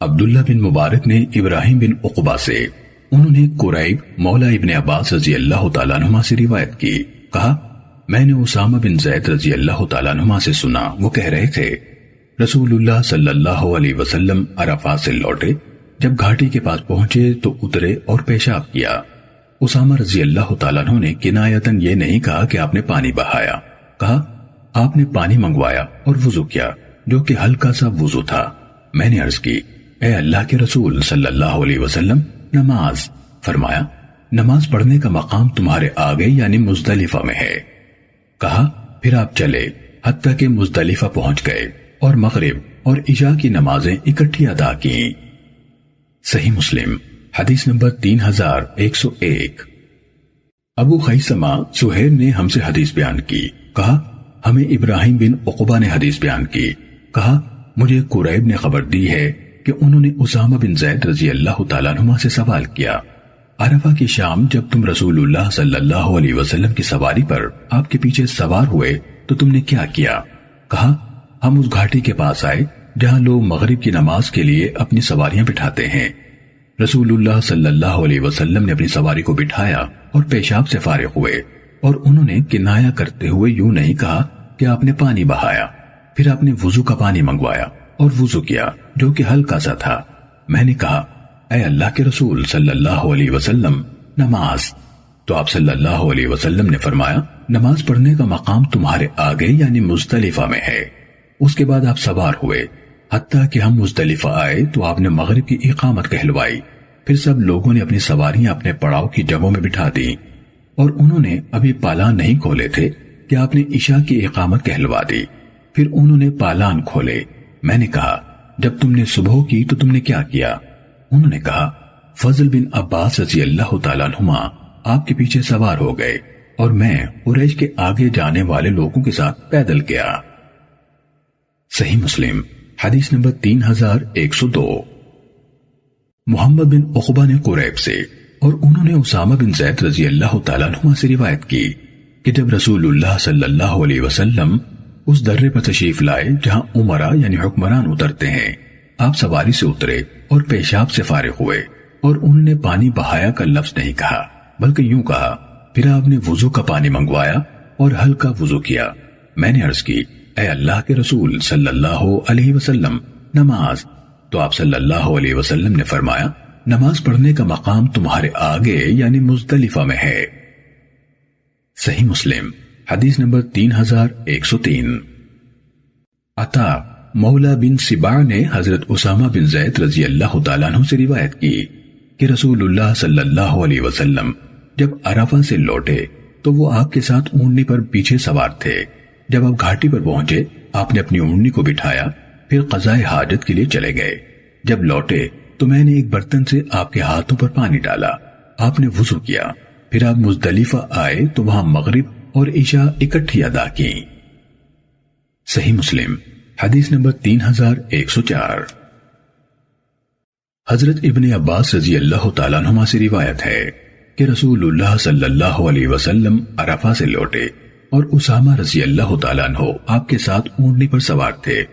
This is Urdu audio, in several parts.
عبداللہ بن مبارک نے ابراہیم بن عقبہ سے، انہوں نے قریب مولا ابن عباس رضی اللہ تعالیٰ عنہما سے روایت کی، کہا میں نے اسامہ بن زید رضی اللہ تعالیٰ عنہما سے سنا، وہ کہہ رہے تھے رسول اللہ صلی اللہ علیہ وسلم عرفات سے لوٹے، جب گھاٹی کے پاس پہنچے تو اترے اور پیشاب کیا۔ اسامہ رضی اللہ تعالیٰ عنہ نے کنایتاً یہ نہیں کہا کہ آپ نے پانی بہایا، کہا آپ نے پانی منگوایا اور وضو کیا، جو کہ ہلکا سا وضو تھا۔ میں نے عرض کی اے اللہ کے رسول صلی اللہ علیہ وسلم نماز؟ فرمایا نماز پڑھنے کا مقام تمہارے آگے یعنی مزدلفہ میں ہے۔ کہا پھر آپ چلے حتیٰ کہ مزدلفہ پہنچ گئے اور مغرب اور عشاء کی نمازیں اکٹھی ادا کیں۔ صحیح مسلم حدیث نمبر 3101۔ ابو خیثمہ سہیل نے ہم سے حدیث بیان کی، کہا ہمیں ابراہیم بن عقبہ نے حدیث بیان کی، کہا مجھے قریب نے خبر دی ہے کہ انہوں نے اسامہ بن زید رضی اللہ تعالیٰ عنہ سے سوال کیا، عرفہ کی شام جب تم رسول اللہ صلی اللہ علیہ وسلم کی سواری پر آپ کے پیچھے سوار ہوئے تو تم نے کیا کیا؟ کہا ہم اس گھاٹی کے پاس آئے جہاں لوگ مغرب کی نماز کے لیے اپنی سواریاں بٹھاتے ہیں۔ رسول اللہ صلی اللہ علیہ وسلم نے اپنی سواری کو بٹھایا اور پیشاب سے فارغ ہوئے، اور انہوں نے کنایا کرتے ہوئے یوں نہیں کہا کہ آپ نے پانی بہایا، پھر آپ نے وضو کا پانی منگوایا اور وضو کیا جو کہ ہلکا سا تھا۔ میں نے کہا اے اللہ کے رسول صلی اللہ علیہ وسلم نماز؟ تو آپ صلی اللہ علیہ وسلم نے فرمایا نماز پڑھنے کا مقام تمہارے آگے یعنی مزدلفہ میں ہے۔ اس کے بعد آپ سوار ہوئے حتیٰ کہ ہم مزدلفہ آئے تو آپ نے مغرب کی اقامت کہلوائی، پھر سب لوگوں نے اپنی سواریاں اپنے پڑاؤ کی جگہوں میں بٹھا دی، اور انہوں نے ابھی پالان نہیں کھولے تھے کہ آپ نے عشاء کی اقامت کہلوا دی، پھر انہوں نے پالان کھولے۔ میں نے کہا جب تم نے صبح کی تو تم نے کیا کیا؟ انہوں نے کہا فضل بن عباس رضی اللہ تعالیٰ عنہما آپ کے پیچھے سوار ہو گئے اور میں قریش کے آگے جانے والے لوگوں کے ساتھ پیدل گیا۔ صحیح مسلم حدیث نمبر 3102۔ محمد بن عقبہ نے قریب سے اور انہوں نے اسامہ بن زید رضی اللہ تعالیٰ عنہما سے روایت کی کہ جب رسول اللہ صلی اللہ علیہ وسلم اس درے پر تشریف لائے جہاں عمرہ یعنی حکمران اترتے ہیں، آپ سواری سے اترے اور پیشاب سے فارغ ہوئے، اور انہوں نے پانی بہایا کا لفظ نہیں کہا بلکہ یوں کہا، پھر آپ نے وضو کا پانی منگوایا اور ہلکا وضو کیا۔ میں نے عرض کی اے اللہ کے رسول صلی اللہ علیہ وسلم نماز؟ تو آپ صلی اللہ علیہ وسلم نے فرمایا نماز پڑھنے کا مقام تمہارے آگے یعنی مزدلفہ میں ہے۔ صحیح مسلم حدیث نمبر 3103۔ عطا مولا بن سباع نے حضرت اسامہ بن زید رضی اللہ تعالیٰ عنہ سے روایت کی کہ رسول اللہ صلی اللہ علیہ وسلم جب عرفہ سے لوٹے تو وہ آپ کے ساتھ اونٹنی پر پیچھے سوار تھے۔ جب آپ گھاٹی پر پہنچے آپ نے اپنی اونٹنی کو بٹھایا، پھر قضاء حاجت کے لیے چلے گئے۔ جب لوٹے تو میں نے ایک برتن سے آپ کے ہاتھوں پر پانی ڈالا، آپ نے وضو کیا، پھر آپ مزدلفہ آئے تو وہاں مغرب اور عشاء اکٹھی ادا کی۔ صحیح مسلم حدیث نمبر 3104۔ حضرت ابن عباس رضی اللہ تعالیٰ عنہما سے روایت ہے کہ رسول اللہ صلی اللہ علیہ وسلم عرفہ سے لوٹے اور اسامہ رضی اللہ تعالیٰ عنہ آپ کے ساتھ اونٹنی پر سوار تھے۔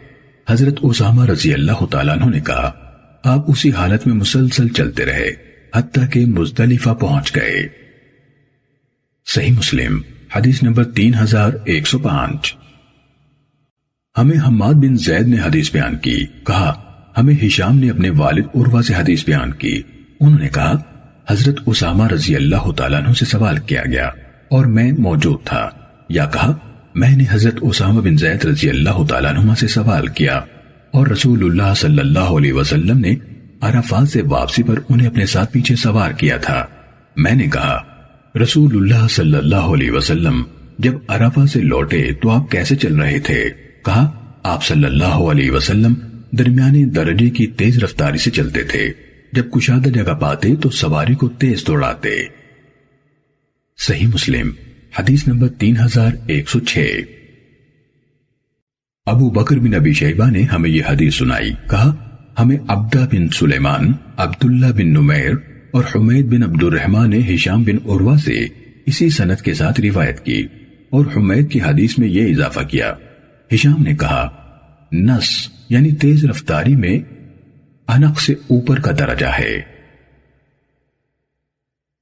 حضرت اسامہ رضی اللہ تعالیٰ عنہ نے کہا آپ اسی حالت میں مسلسل چلتے رہے حتیٰ کہ مزدلفہ پہنچ گئے۔ صحیح مسلم حدیث نمبر 3105۔ ہمیں حماد بن زید نے حدیث بیان کی، کہا ہمیں ہشام نے اپنے والد عروہ سے حدیث بیان کی، انہوں نے کہا حضرت اسامہ رضی اللہ تعالیٰ عنہ سے سوال کیا گیا اور میں موجود تھا، یا کہا میں نے حضرت اسامہ بن زید رضی اللہ تعالیٰ عنہ سے سوال کیا اور رسول اللہ صلی اللہ علیہ وسلم نے عرفات سے واپسی پر انہیں اپنے ساتھ پیچھے سوار کیا تھا۔ میں نے کہا رسول اللہ صلی اللہ علیہ وسلم جب عرفہ سے لوٹے تو آپ کیسے چل رہے تھے؟ کہا آپ صلی اللہ علیہ وسلم درمیانی درجے کی تیز رفتاری سے چلتے تھے، جب کشادہ جگہ پاتے تو سواری کو تیز دوڑاتے۔ صحیح مسلم حدیث نمبر 3106۔ ابو بکر بن ابی شیبہ نے ہمیں یہ حدیث سنائی، کہا ہمیں عبدہ بن سلیمان، عبداللہ بن نمیر اور حمید بن عبد الرحمن نے ہشام بن عروہ سے اسی سند کے ساتھ روایت کی اور حمید کی حدیث میں یہ اضافہ کیا۔ ہشام نے کہا نس یعنی تیز رفتاری میں عنق سے اوپر کا درجہ ہے۔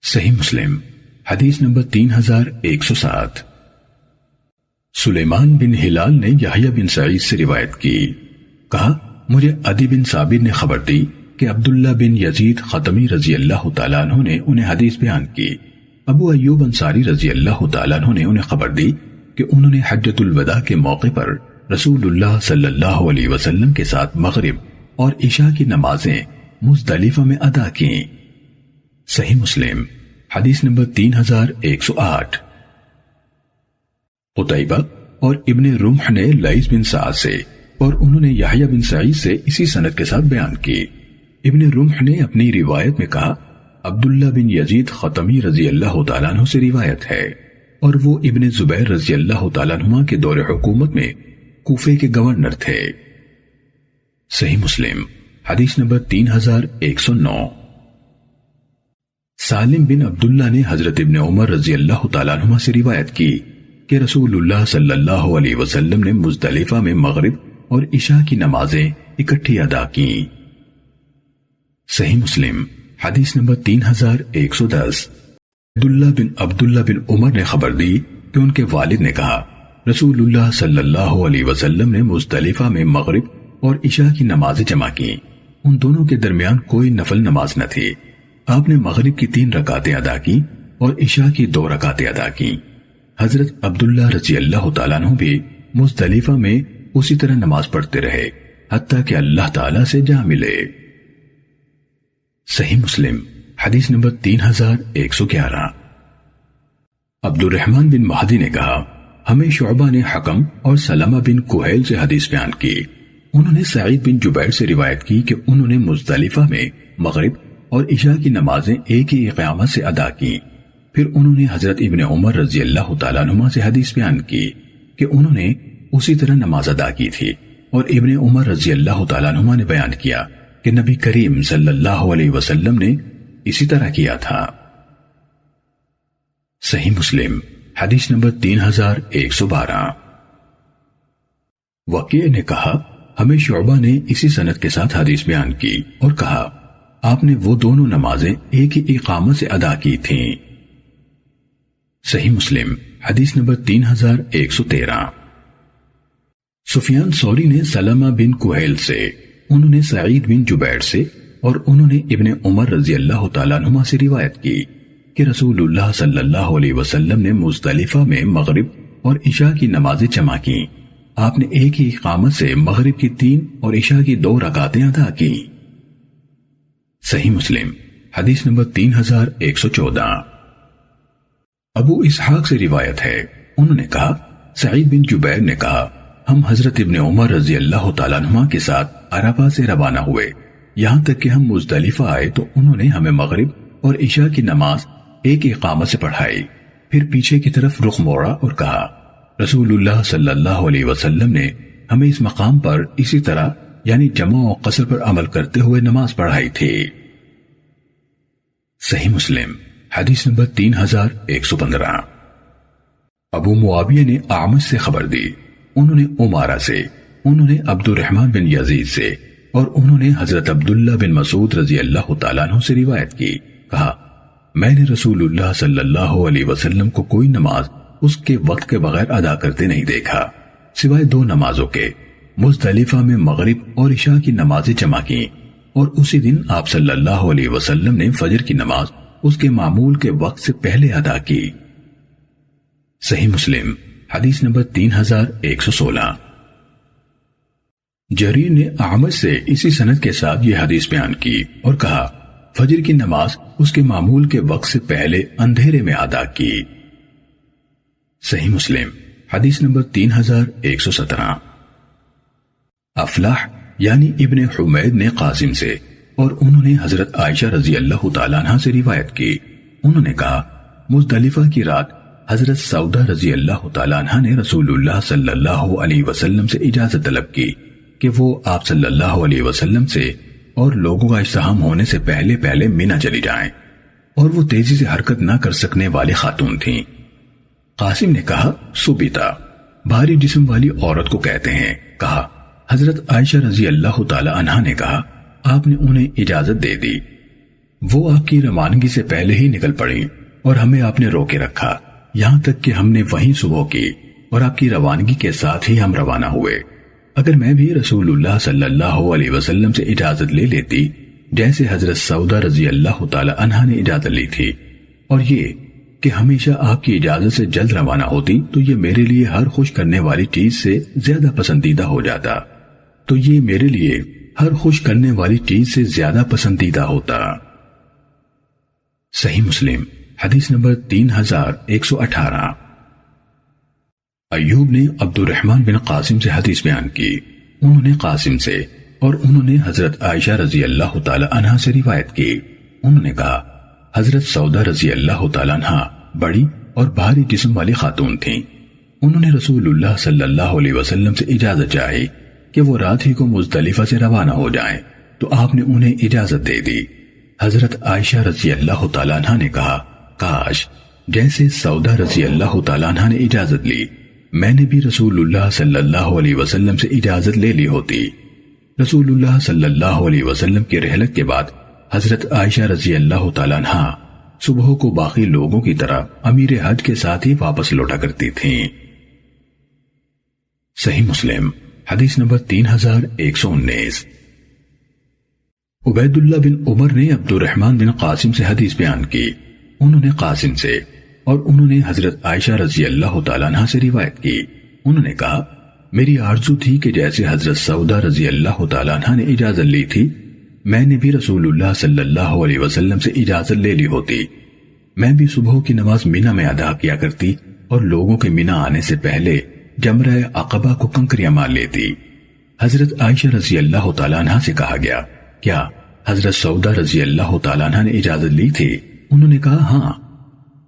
صحیح مسلم حدیث نمبر 3107۔ سلیمان بن ہلال نے یحییٰ بن سعید سے روایت کی، کہا مجھے عدی بن ثابت نے خبر دی کہ عبداللہ بن یزید خطمی رضی اللہ تعالیٰ عنہ نے انہیں حدیث بیان کی۔ ابو ایوب انصاری رضی اللہ تعالیٰ عنہ نے انہیں خبر دی کہ انہوں نے حجۃ الوداع کے موقع پر رسول اللہ صلی اللہ علیہ وسلم کے ساتھ مغرب اور عشاء کی نمازیں مزدلفہ میں ادا کیں۔ صحیح مسلم حدیث نمبر 3108۔ قتیبہ اور ابن رمح نے لیث بن سعد سے اور انہوں نے یحییٰ بن سعید سے اسی سند کے ساتھ بیان کی۔ ابن رمح نے اپنی روایت میں کہا عبداللہ بن یزید خطمی رضی اللہ تعالیٰ عنہ سے روایت ہے، اور وہ ابن زبیر رضی اللہ تعالیٰ عنہ کے دور حکومت میں کوفے کے گورنر تھے۔ صحیح مسلم حدیث نمبر 3109۔ سالم بن عبداللہ نے حضرت ابن عمر رضی اللہ تعالیٰ عنہ سے روایت کی کہ رسول اللہ صلی اللہ علیہ وسلم نے مزدلفہ میں مغرب اور عشاء کی نمازیں اکٹھی ادا کی۔ صحیح مسلم حدیث نمبر 3110۔ عبداللہ بن عمر نے خبر دی کہ ان کے والد نے کہا رسول اللہ صلی اللہ علیہ وسلم نے مزدلفہ میں مغرب اور عشاء کی نمازیں جمع کی، ان دونوں کے درمیان کوئی نفل نماز نہ تھی۔ آپ نے مغرب کی 3 رکعتیں ادا کی اور عشاء کی 2 رکعتیں ادا کی۔ حضرت عبداللہ رضی اللہ تعالیٰ عنہ بھی مزدلفہ میں اسی طرح نماز پڑھتے رہے حتیٰ کہ اللہ تعالیٰ سے جا ملے۔ صحیح مسلم حدیث نمبر 3111۔ عبد الرحمن بن مہدی نے کہا ہمیں شعبہ نے حکم اور سلمہ بن کہیل سے حدیث بیان کی، انہوں نے سعید بن جبیر سے روایت کی کہ انہوں نے مزدلفہ میں مغرب اور عشاء کی نمازیں ایک ہی اقامت سے ادا کی۔ پھر انہوں نے حضرت ابن عمر رضی اللہ تعالیٰ عنہ سے حدیث بیان کی کہ انہوں نے اسی طرح نماز ادا کی تھی، اور ابن عمر رضی اللہ تعالیٰ عنہ نے بیان کیا کہ نبی کریم صلی اللہ علیہ وسلم نے اسی طرح کیا تھا۔ صحیح مسلم حدیث نمبر 3112۔ وکیع نے کہا ہمیں شعبہ نے اسی سند کے ساتھ حدیث بیان کی اور کہا آپ نے وہ دونوں نمازیں ایک ہی اقامت سے ادا کی تھیں۔ صحیح مسلم حدیث نمبر 3113۔ سفیان ثوری نے سلمہ بن کہیل سے، انہوں نے سعید بن جبیر سے اور انہوں نے ابن عمر رضی اللہ تعالیٰ عنہ سے روایت کی کہ رسول اللہ صلی اللہ علیہ وسلم نے مزدلفہ میں مغرب اور عشاء کی نمازیں جمع کی، آپ نے ایک ہی اقامت سے مغرب کی 3 اور عشاء کی 2 رکعتیں ادا کی۔ صحیح مسلم حدیث نمبر 3114۔ ابو اسحاق سے روایت ہے، انہوں نے کہا سعید بن جبیر نے کہا ہم حضرت ابن عمر رضی اللہ تعالیٰ عنہ کے ساتھ عرفہ سے روانہ ہوئے، یہاں تک کہ ہم مزدلفہ آئے تو انہوں نے ہمیں مغرب اور عشاء کی نماز ایک اقامت سے پڑھائی، پھر پیچھے کی طرف رخ موڑا اور کہا رسول اللہ صلی اللہ علیہ وسلم نے ہمیں اس مقام پر اسی طرح یعنی جمع و قصر پر عمل کرتے ہوئے نماز پڑھائی تھی۔ صحیح مسلم حدیث نمبر 3115۔ ابو معاویہ نے اعمش سے خبر دی، انہوں نے عمارہ سے، انہوں نے عبد الرحمن بن یزید سے اور انہوں نے حضرت عبداللہ بن مسعود رضی اللہ تعالیٰ عنہ سے روایت کی، کہا میں نے رسول اللہ صلی اللہ علیہ وسلم کو کوئی نماز اس کے وقت کے بغیر ادا کرتے نہیں دیکھا سوائے 2 نمازوں کے، مزدلفہ میں مغرب اور عشاء کی نمازیں جمع کی، اور اسی دن آپ صلی اللہ علیہ وسلم نے فجر کی نماز اس کے معمول کے وقت سے پہلے ادا کی۔ صحیح مسلم حدیث نمبر 3116۔ جریر نے اعمش سے اسی سند کے ساتھ یہ حدیث بیان کی اور کہا فجر کی نماز اس کے معمول کے وقت سے پہلے اندھیرے میں ادا کی۔ صحیح مسلم حدیث نمبر 3117۔ افلاح یعنی ابن حمید نے قاسم سے اور انہوں نے حضرت عائشہ رضی اللہ تعالیٰ عنہ سے روایت کی، انہوں نے کہا مزدلفہ کی رات حضرت سودا رضی اللہ تعالیٰ عنہ نے رسول اللہ صلی اللہ علیہ وسلم سے اجازت طلب کی کہ وہ آپ صلی اللہ علیہ وسلم سے اور لوگوں کا ازدحام ہونے سے پہلے پہلے مینا چلی جائیں، اور وہ تیزی سے حرکت نہ کر سکنے والی خاتون تھیں۔ قاسم نے کہا سبیتا بھاری جسم والی عورت کو کہتے ہیں، کہا حضرت عائشہ رضی اللہ تعالی عنہا نے کہا آپ نے انہیں اجازت دے دی۔ وہ آپ کی روانگی سے پہلے ہی نکل پڑی اور ہمیں آپ نے روکے رکھا، یہاں تک کہ ہم نے وہیں صبح کی اور آپ کی روانگی کے ساتھ ہی ہم روانہ ہوئے۔ اگر میں بھی رسول اللہ صلی اللہ علیہ وسلم سے اجازت لے لیتی جیسے حضرت سودا رضی اللہ تعالی عنہا نے اجازت لی تھی، اور یہ کہ ہمیشہ آپ کی اجازت سے جلد روانہ ہوتی، تو یہ میرے لیے ہر خوش کرنے والی چیز سے زیادہ پسندیدہ ہو جاتا صحیح مسلم حدیث نمبر 3118۔ ایوب نے عبد الرحمن بن قاسم سے حدیث بیان کی، انہوں نے قاسم سے اور انہوں نے حضرت عائشہ رضی اللہ تعالی عنہا سے روایت کی، انہوں نے کہا حضرت سودا رضی اللہ تعالی عنہا بڑی اور بھاری جسم والی خاتون تھیں، انہوں نے رسول اللہ صلی اللہ علیہ وسلم سے اجازت چاہی کہ وہ رات ہی کو مزدلفہ سے روانہ ہو جائیں، تو آپ نے انہیں اجازت دے دی۔ حضرت عائشہ رضی اللہ تعالیٰ عنہ نے کہا کاش جیسے سودا رضی اللہ تعالیٰ عنہ نے اجازت لی میں نے بھی رسول اللہ صلی اللہ علیہ وسلم سے اجازت لے لی ہوتی۔ رسول اللہ صلی اللہ علیہ وسلم کی رحلت کے بعد حضرت عائشہ رضی اللہ تعالیٰ عنہ صبح کو باقی لوگوں کی طرح امیر حج کے ساتھ ہی واپس لوٹا کرتی تھیں۔ صحیح مسلم حدیث نمبر 3119۔ عبید اللہ بن عمر نے عبد الرحمن بن قاسم سے حدیث بیان کی، انہوں نے قاسم سے اور انہوں نے حضرت عائشہ رضی اللہ تعالیٰ عنہ سے روایت کی، انہوں نے کہا میری آرزو تھی کہ جیسے حضرت سودا رضی اللہ تعالیٰ عنہ نے اجازت لی تھی میں نے بھی رسول اللہ صلی اللہ علیہ وسلم سے اجازت لے لی ہوتی، میں بھی صبح کی نماز مینا میں ادا کیا کرتی اور لوگوں کے مینا آنے سے پہلے جمرہ عقبہ کو کنکریاں مار لیتی۔ حضرت عائشہ رضی اللہ تعالیٰ عنہ سے کہا گیا کیا حضرت سودا رضی اللہ تعالیٰ عنہ نے اجازت لی تھی؟ انہوں نے کہا ہاں،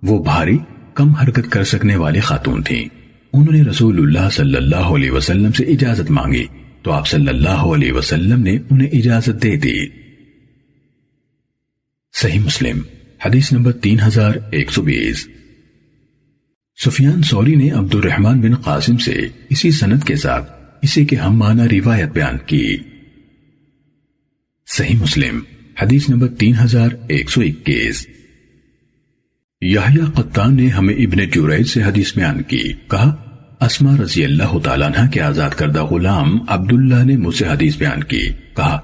وہ بھاری کم حرکت کر سکنے والی خاتون تھیں، انہوں نے رسول اللہ صلی اللہ علیہ وسلم سے اجازت مانگی تو آپ صلی اللہ علیہ وسلم نے انہیں اجازت دے دی۔ صحیح مسلم حدیث نمبر 3120۔ سفیان ثوری نے عبد الرحمن بن قاسم سے اسی سند کے ساتھ اسی کے ہم معنی روایت بیان کی۔ صحیح مسلم حدیث نمبر 3121۔ یحییٰ قطان نے ہمیں ابن جریج سے حدیث بیان کی، کہا اسماء رضی اللہ تعالیٰ عنہ کے آزاد کردہ غلام عبداللہ نے مجھ سے حدیث بیان کی، کہا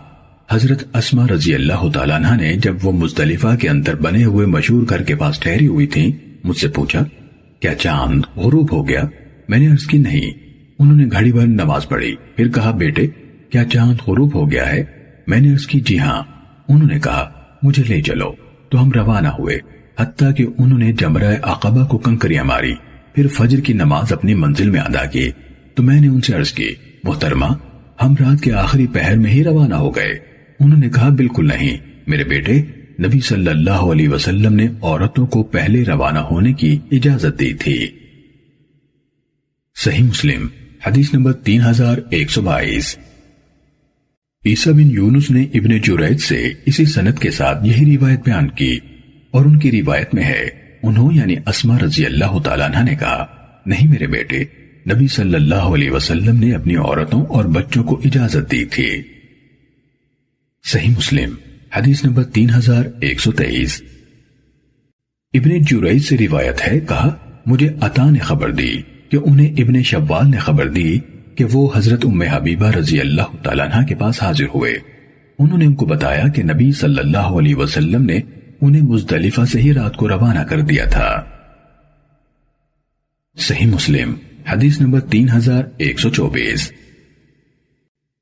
حضرت اسماء رضی اللہ تعالیٰ عنہ نے جب وہ مزدلفہ کے اندر بنے ہوئے مشہور گھر کے پاس ٹھہری ہوئی تھیں مجھ سے پوچھا کیا چاند غروب ہو گیا؟ میں نے عرض کی نہیں۔ انہوں نے گھڑی بھر نماز پڑھی، پھر کہا بیٹے کیا چاند غروب ہو گیا ہے؟ میں نے عرض کی جی ہاں۔ انہوں نے کہا مجھے لے چلو، تو ہم روانہ ہوئے، حتیٰ کہ انہوں نے جمرہ عقبہ کو کنکریاں ماری، پھر فجر کی نماز اپنی منزل میں ادا کی، تو میں نے ان سے عرض کی محترمہ ہم رات کے آخری پہر میں ہی روانہ ہو گئے۔ انہوں نے کہا بالکل نہیں میرے بیٹے، نبی صلی اللہ علیہ وسلم نے عورتوں کو پہلے روانہ ہونے کی اجازت دی تھی۔ صحیح مسلم حدیث نمبر 3122۔ عیسیٰ بن یونس نے ابن جریج سے اسی سند کے ساتھ یہی روایت بیان کی، اور ان کی روایت میں ہے انہوں یعنی اسماء رضی اللہ تعالیٰ عنہ نے کہا نہیں میرے بیٹے، نبی صلی اللہ علیہ وسلم نے اپنی عورتوں اور بچوں کو اجازت دی تھی۔ صحیح مسلم حدیث نمبر 3123۔ ابن جریج سے روایت ہے، کہا مجھے عطا نے خبر دی کہ انہیں ابن شوال نے خبر دی کہ وہ حضرت ام حبیبہ رضی اللہ تعالیٰ عنہ کے پاس حاضر ہوئے، انہوں نے ان کو بتایا کہ نبی صلی اللہ علیہ وسلم نے انہیں مزدلفہ سے ہی رات کو روانہ کر دیا تھا۔ صحیح مسلم حدیث نمبر 3124۔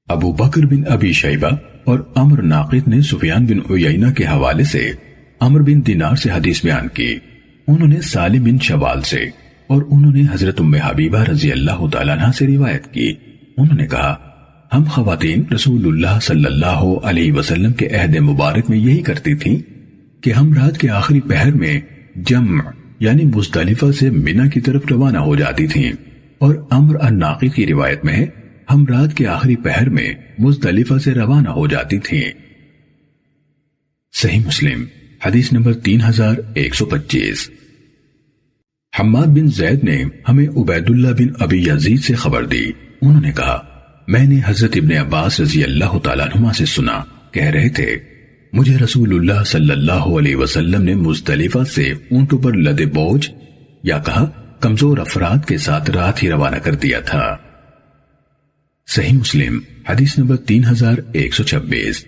ابو بکر بن ابی شیبہ اور عمر ناقد نے سفیان بن عیینہ کے حوالے سے عمر بن دینار سے حدیث بیان کی، انہوں نے سالم بن شوال سے اور انہوں نے حضرت ام حبیبہ رضی اللہ تعالیٰ عنہ سے روایت کی، انہوں نے کہا ہم خواتین رسول اللہ صلی اللہ علیہ وسلم کے عہد مبارک میں یہی کرتی تھیں کہ ہم رات کے آخری پہر میں جمع یعنی مزدلفہ سے منی کی طرف روانہ ہو جاتی تھیں، اور عمر الناقد کی روایت میں ہم رات کے آخری پہر میں مزدلفہ سے روانہ ہو جاتی تھیں۔ صحیح مسلم حدیث نمبر 3125۔ حماد بن زید نے ہمیں عبید اللہ بن ابی یزید سے خبر دی، انہوں نے کہا میں نے حضرت ابن عباس رضی اللہ تعالیٰ عنہما سے سنا کہہ رہے تھے مجھے رسول اللہ صلی اللہ علیہ وسلم نے مزدلفہ سے اونٹوں پر لدے بوجھ یا کہا کمزور افراد کے ساتھ رات ہی روانہ کر دیا تھا۔ صحیح مسلم حدیث نمبر 3126۔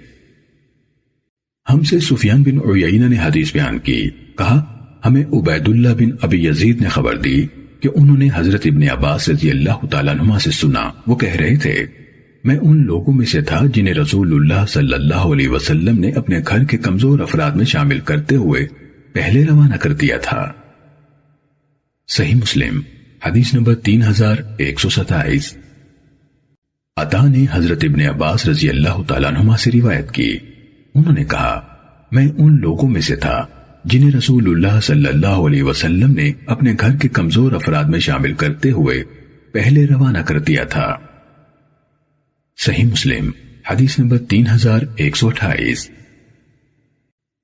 ہم سے سفیان بن عیینہ نے حدیث بیان کی، کہا ہمیں عبید اللہ بن ابی یزید نے خبر دی کہ انہوں نے حضرت ابن عباس رضی اللہ تعالیٰ عنہما سے سنا، وہ کہہ رہے تھے میں ان لوگوں میں سے تھا جنہیں رسول اللہ صلی اللہ علیہ وسلم نے اپنے گھر کے کمزور افراد میں شامل کرتے ہوئے پہلے روانہ کر دیا تھا۔ صحیح مسلم حدیث نمبر 3127۔ عطا نے حضرت ابن عباس رضی اللہ تعالیٰ عنہما سے روایت کی، انہوں نے کہا میں ان لوگوں میں سے تھا جنہیں رسول اللہ صلی اللہ علیہ وسلم نے اپنے گھر کے کمزور افراد میں شامل کرتے ہوئے پہلے روانہ کر دیا تھا۔ صحیح مسلم حدیث نمبر 3128۔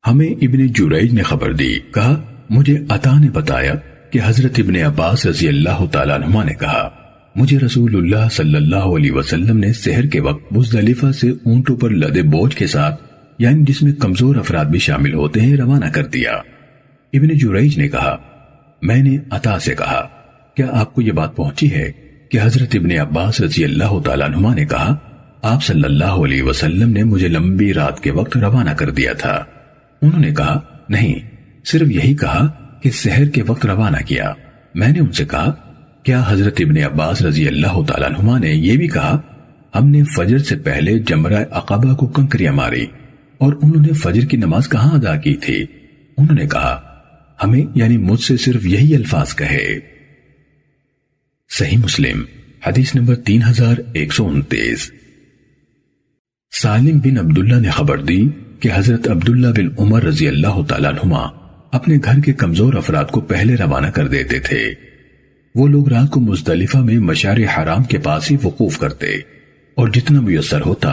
ہمیں ابن جریج نے خبر دی، کہا مجھے عطا نے بتایا کہ حضرت ابن عباس رضی اللہ تعالیٰ عنہما نے کہا مجھے رسول اللہ صلی اللہ علیہ وسلم نے سحر کے وقت مزدلفہ سے اونٹوں پر لدے بوجھ کے ساتھ، یعنی جس میں کمزور افراد بھی شامل ہوتے ہیں، روانہ کر دیا۔ ابن جریج نے کہا میں نے عطا سے کہا کیا آپ کو یہ بات پہنچی ہے کہ حضرت ابن عباس رضی اللہ تعالیٰ عنہما نے کہا آپ صلی اللہ علیہ وسلم نے مجھے لمبی رات کے وقت روانہ کر دیا تھا؟ انہوں نے کہا نہیں، صرف یہی کہا کہ سحر کے وقت روانہ کیا۔ میں نے ان سے کہا کیا حضرت ابن عباس رضی اللہ تعالیٰ عنہما نے یہ بھی کہا ہم نے فجر سے پہلے جمرہ عقبہ کو کنکریاں ماری اور انہوں نے فجر کی نماز کہاں ادا کی تھی؟ انہوں نے کہا ہمیں یعنی مجھ سے صرف یہی الفاظ کہے۔ صحیح مسلم حدیث نمبر 3129۔ سالم بن عبداللہ نے خبر دی کہ حضرت عبداللہ بن عمر رضی اللہ تعالیٰ عنہما اپنے گھر کے کمزور افراد کو پہلے روانہ کر دیتے تھے۔ وہ لوگ رات کو مزدلفہ میں مشعر حرام کے پاس ہی وقوف کرتے اور جتنا میسر ہوتا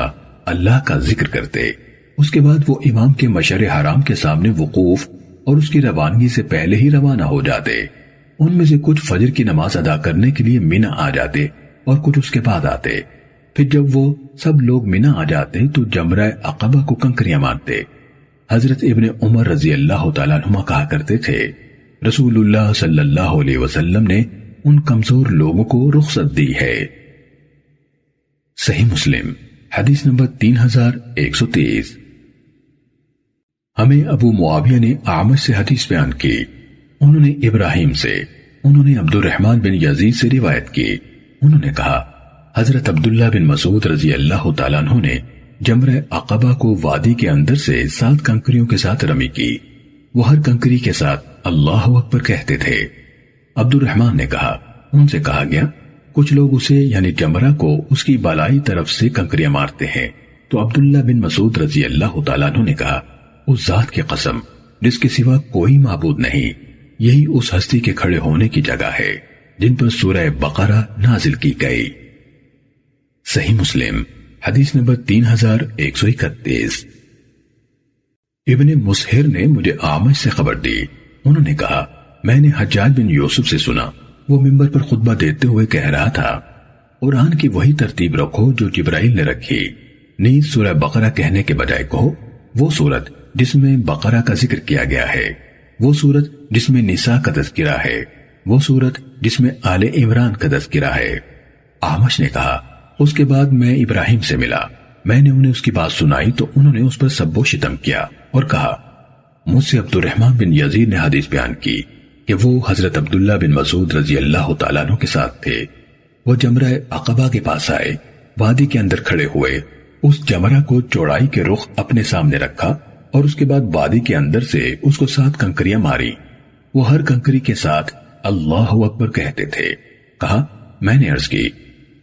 اللہ کا ذکر کرتے، اس کے بعد وہ امام کے مشعر حرام کے سامنے وقوف اور اس کی روانگی سے پہلے ہی روانہ ہو جاتے۔ ان میں سے کچھ فجر کی نماز ادا کرنے کے لیے مینا آ جاتے اور کچھ اس کے بعد آتے۔ پھر جب وہ سب لوگ مینا آ جاتے تو جمرہ عقبہ کو کنکریاں مارتے۔ حضرت ابن عمر رضی اللہ تعالیٰ عنہما کہا کرتے تھے رسول اللہ صلی اللہ علیہ وسلم نے ان کمزور لوگوں کو رخصت دی ہے۔ صحیح مسلم حدیث نمبر 3130۔ ہمیں ابو معاویہ نے اعمش سے حدیث بیان کی، انہوں نے ابراہیم سے، انہوں نے عبد الرحمن بن یزید سے روایت کی، انہوں نے کہا حضرت عبداللہ بن مسعود رضی اللہ تعالیٰ عنہ نے جمرہ عقبہ کو وادی کے اندر سے 7 کنکریوں کے ساتھ رمی کی، وہ ہر کنکری کے ساتھ اللہ اکبر کہتے تھے۔ عبد الرحمن نے کہا ان سے کہا گیا کچھ لوگ اسے یعنی جمرہ کو اس کی بالائی طرف سے کنکریاں مارتے ہیں، تو عبداللہ بن مسعود رضی اللہ تعالیٰ عنہ نے کہا اس ذات کی قسم جس کے سوا کوئی معبود نہیں، یہی اس ہستی کے کھڑے ہونے کی جگہ ہے جن پر سورہ بقرہ نازل کی گئی۔ صحیح مسلم حدیث نمبر 3131۔ ابن مسہر نے مجھے اعمش سے خبر دی، انہوں نے کہا میں نے حجاج بن یوسف سے سنا، وہ منبر پر خطبہ دیتے ہوئے کہہ رہا تھا قرآن کی وہی ترتیب رکھو جو جبرائیل نے رکھی، نیز سورہ بقرہ کہنے کے بجائے کہو وہ سورت جس میں بقرہ کا ذکر کیا گیا ہے، وہ سورت جس میں نساء کا تذکرہ ہے، وہ سورت جس میں آل عمران کا تذکرہ ہے۔ اعمش نے کہا اس کے بعد میں ابراہیم سے ملا، میں نے انہیں اس کی بات سنائی تو انہوں نے اس پر سب و شتم کیا اور کہا مجھ سے عبد الرحمن بن یزید نے حدیث بیان کی کہ وہ حضرت عبداللہ بن مسعود رضی اللہ تعالیٰ عنہ کے ساتھ تھے، وہ جمرہ عقبہ کے پاس آئے، وادی کے اندر کھڑے ہوئے، اس جمرہ کو چوڑائی کے رخ اپنے سامنے رکھا اور اس کے بعد وادی کے اندر سے اس کو 7 کنکریاں ماری، وہ ہر کنکری کے ساتھ اللہ اکبر کہتے تھے۔ کہا میں نے عرض کی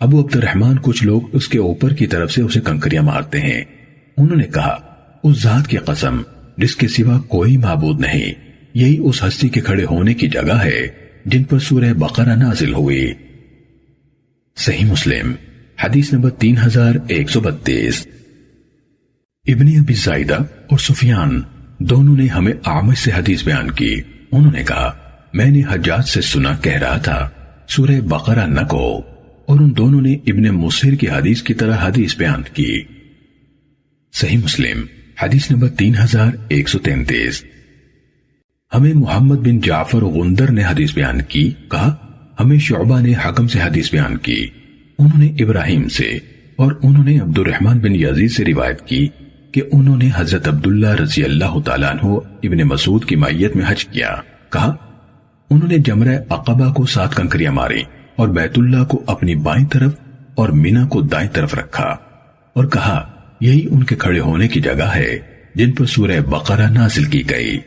ابو عبد الرحمن کچھ لوگ اس کے اوپر کی طرف سے اسے کنکریاں مارتے ہیں، انہوں نے کہا اس ذات کی قسم جس کے سوا کوئی معبود نہیں، یہی اس ہستی کے کھڑے ہونے کی جگہ ہے جن پر سورہ بقرہ نازل ہوئی۔ صحیح مسلم حدیث نمبر 3132۔ ابن ابی زائدہ اور سفیان دونوں نے ہمیں اعمش سے حدیث بیان کی، انہوں نے کہا میں نے حجاج سے سنا کہہ رہا تھا سورہ بقرہ نہ کہو، اور ان دونوں نے ابن مسہر کی حدیث کی طرح حدیث بیان کی۔ صحیح مسلم حدیث نمبر 3133۔ ہمیں محمد بن جعفر غندر نے حدیث بیان کی، کہا ہمیں شعبہ نے حکم سے حدیث بیان کی، انہوں نے ابراہیم سے اور انہوں نے عبد الرحمن بن یزید سے روایت کی کہ انہوں نے حضرت عبداللہ رضی اللہ تعالیٰ عنہ ابن مسعود کی معیت میں حج کیا، کہا انہوں نے جمرہ عقبہ کو 7 کنکریاں ماری اور بیت اللہ کو اپنی بائیں طرف اور مینا کو دائیں طرف رکھا اور کہا یہی ان کے کھڑے ہونے کی جگہ ہے جن پر سورہ بقرہ نازل کی گئی۔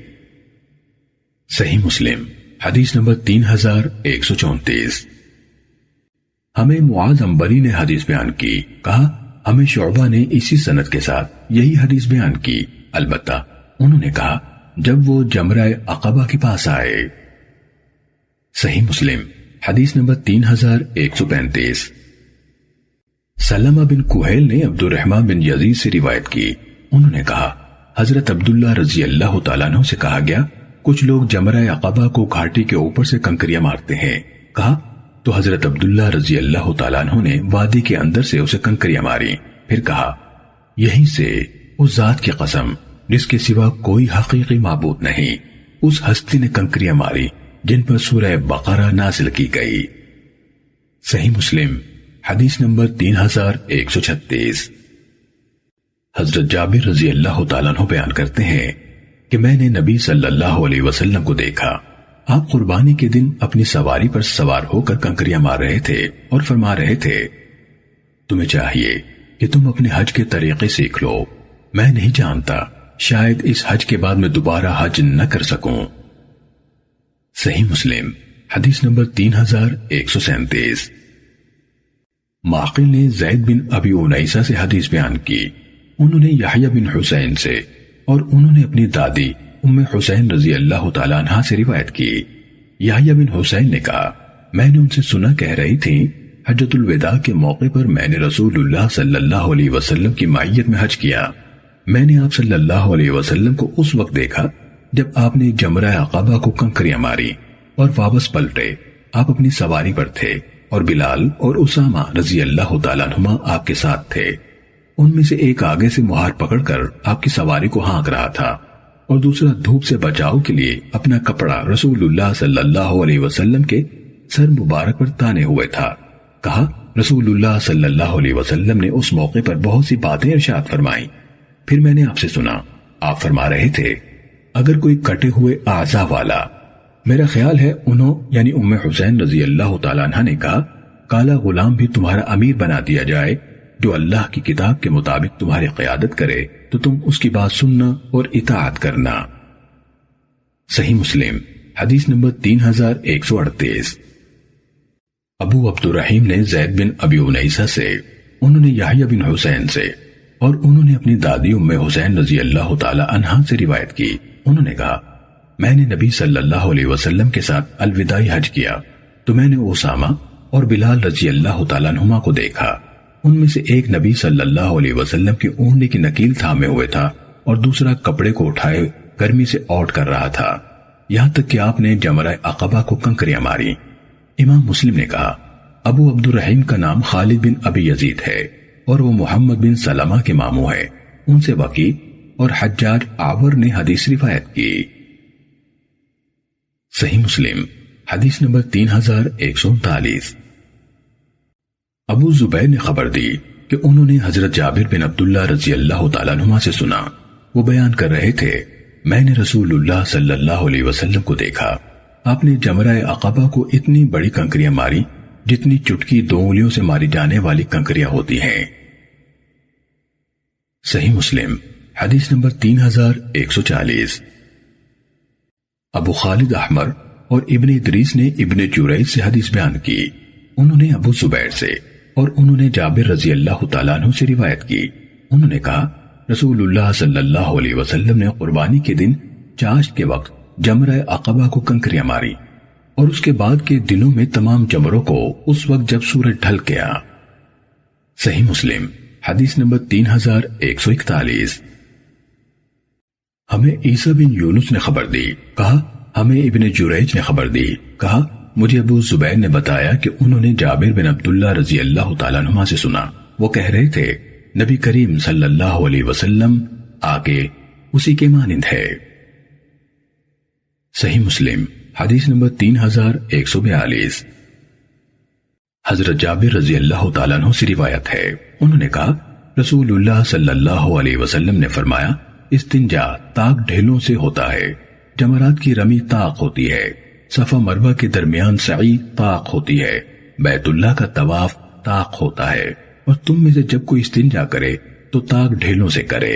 صحیح مسلم حدیث نمبر 3134۔ ہمیں معاذ عنبری نے حدیث بیان کی، کہا ہمیں شعبہ نے اسی سند کے ساتھ یہی حدیث بیان کی، البتہ انہوں نے کہا جب وہ جمرہ عقبہ کے پاس آئے۔ صحیح مسلم حدیث نمبر 3135۔ سلمہ بن کوہیل نے عبد الرحمن بن یزید سے روایت کی، انہوں نے کہا حضرت عبداللہ رضی اللہ تعالیٰ عنہ سے کہا گیا کچھ لوگ جمرہ عقبہ کو گھاٹی کے اوپر سے کنکریاں مارتے ہیں، کہا تو حضرت عبداللہ رضی اللہ تعالیٰ عنہ نے وادی کے اندر سے اسے کنکریاں ماری، پھر کہا یہیں سے اس ذات کی قسم جس کے سوا کوئی حقیقی معبود نہیں، اس ہستی نے کنکریاں ماری جن پر سورہ بقرہ نازل کی گئی۔ صحیح مسلم حدیث نمبر 3136۔ حضرت جابر رضی اللہ تعالیٰ عنہ بیان کرتے ہیں کہ میں نے نبی صلی اللہ علیہ وسلم کو دیکھا، آپ قربانی کے دن اپنی سواری پر سوار ہو کر کنکریاں مار رہے تھے اور فرما رہے تھے تمہیں چاہیے کہ تم اپنے حج کے طریقے سیکھ لو، میں نہیں جانتا شاید اس حج کے بعد میں دوبارہ حج نہ کر سکوں۔ صحیح مسلم حدیث نمبر 3137۔ معقل نے زید بن ابی انیسہ سے حدیث بیان کی، انہوں نے یحییٰ بن حسین سے اور انہوں نے اپنی دادی ام حسین رضی اللہ تعالیٰ عنہ سے روایت کی۔ یحییٰ بن حسین نے کہا میں نے ان سے سنا کہہ رہی تھی حجۃ الوداع کے موقع پر میں نے رسول اللہ صلی اللہ علیہ وسلم کی معیت میں حج کیا، میں نے آپ صلی اللہ علیہ وسلم کو اس وقت دیکھا جب آپ نے جمرہ عقبہ کو کنکریاں ماری اور واپس پلٹے، آپ اپنی سواری پر تھے اور بلال اور اسامہ رضی اللہ تعالیٰ عنہما آپ کے ساتھ تھے، ان میں سے ایک آگے سے مہار پکڑ کر آپ کی سواری کو ہانک رہا تھا اور دوسرا دھوپ سے بچاؤ کے لیے اپنا کپڑا رسول اللہ صلی اللہ علیہ وسلم کے سر مبارک پر تانے ہوئے تھا، کہا رسول اللہ صلی اللہ علیہ وسلم نے اس موقع پر بہت سی باتیں ارشاد فرمائیں، پھر میں نے آپ سے سنا آپ فرما رہے تھے اگر کوئی کٹے ہوئے اعضاء والا، میرا خیال ہے انہوں یعنی ام حسین رضی اللہ تعالیٰ عنہ نے کہا کالا غلام بھی تمہارا امیر بنا دیا جائے جو اللہ کی کتاب کے مطابق تمہاری قیادت کرے تو تم اس کی بات سننا اور اطاعت کرنا۔ صحیح مسلم حدیث نمبر 3138۔ ابو عبد الرحیم نے زید بن ابی انیسہ سے، انہوں نے یحییٰ بن حسین سے اور انہوں نے اپنی دادی ام حسین رضی اللہ تعالی عنہا سے روایت کی، انہوں نے کہا میں نے نبی صلی اللہ علیہ وسلم کے ساتھ الوداعی حج کیا تو میں نے اسامہ اور بلال رضی اللہ تعالیٰ عنہما کو دیکھا، ان میں سے ایک نبی صلی اللہ علیہ وسلم کی اونڈی کی نکیل تھامے ہوئے تھا اور دوسرا کپڑے کو اٹھائے گرمی سے اوٹ کر رہا تھا، یہاں تک کہ آپ نے جمرہ عقبہ کو کنکریاں ماری۔ امام مسلم نے کہا ابو عبد الرحیم کا نام خالد بن ابی یزید ہے اور وہ محمد بن سلمہ کے ماموں ہے، ان سے وقی اور حجاج آور نے حدیث روایت کی۔ صحیح مسلم حدیث نمبر 3139۔ ابو زبیر نے خبر دی کہ انہوں نے حضرت جابر بن عبداللہ رضی اللہ تعالیٰ عنہما سے سنا، وہ بیان کر رہے تھے میں نے رسول اللہ صلی اللہ علیہ وسلم کو دیکھا، آپ نے جمرہ عقبہ کو اتنی بڑی کنکریاں ماری جتنی چٹکی 2 انگلیوں سے ماری جانے والی کنکریاں ہوتی ہیں۔ صحیح مسلم حدیث نمبر 3140۔ ابو خالد احمر اور ابن ادریس نے ابن جریج سے حدیث بیان کی، انہوں نے ابو زبیر سے اور انہوں نے جابر رضی اللہ تعالیٰ عنہ سے روایت کی، انہوں نے کہا رسول اللہ صلی اللہ علیہ وسلم نے قربانی کے دن چاشت کے وقت جمرہ عقبہ کو کنکریاں ماری اور اس کے بعد کے دنوں میں تمام جمروں کو اس وقت جب سورج ڈھل گیا۔ صحیح مسلم حدیث نمبر 3141۔ ہمیں عیسیٰ بن یونس نے خبر دی، کہا ہمیں ابن جریج نے خبر دی، کہا مجھے ابو زبیر نے بتایا کہ انہوں نے جابر بن عبداللہ رضی اللہ تعالیٰ عنہما سے سنا، وہ کہہ رہے تھے نبی کریم صلی اللہ علیہ وسلم آگے اسی کے مانند ہے۔ صحیح مسلم حدیث نمبر 3142۔ حضرت جابر رضی اللہ تعالیٰ عنہ سے روایت ہے، انہوں نے کہا رسول اللہ صلی اللہ علیہ وسلم نے فرمایا استنجا طاق ڈھیلوں سے ہوتا ہے، جمرات کی رمی طاق ہوتی ہے، صفا مروہ کے درمیان سعی طاق ہوتی ہے، بیت اللہ کا طواف طاق ہوتا ہے، اور تم میں سے جب کوئی استنجا کرے تو طاق ڈھیلوں سے کرے۔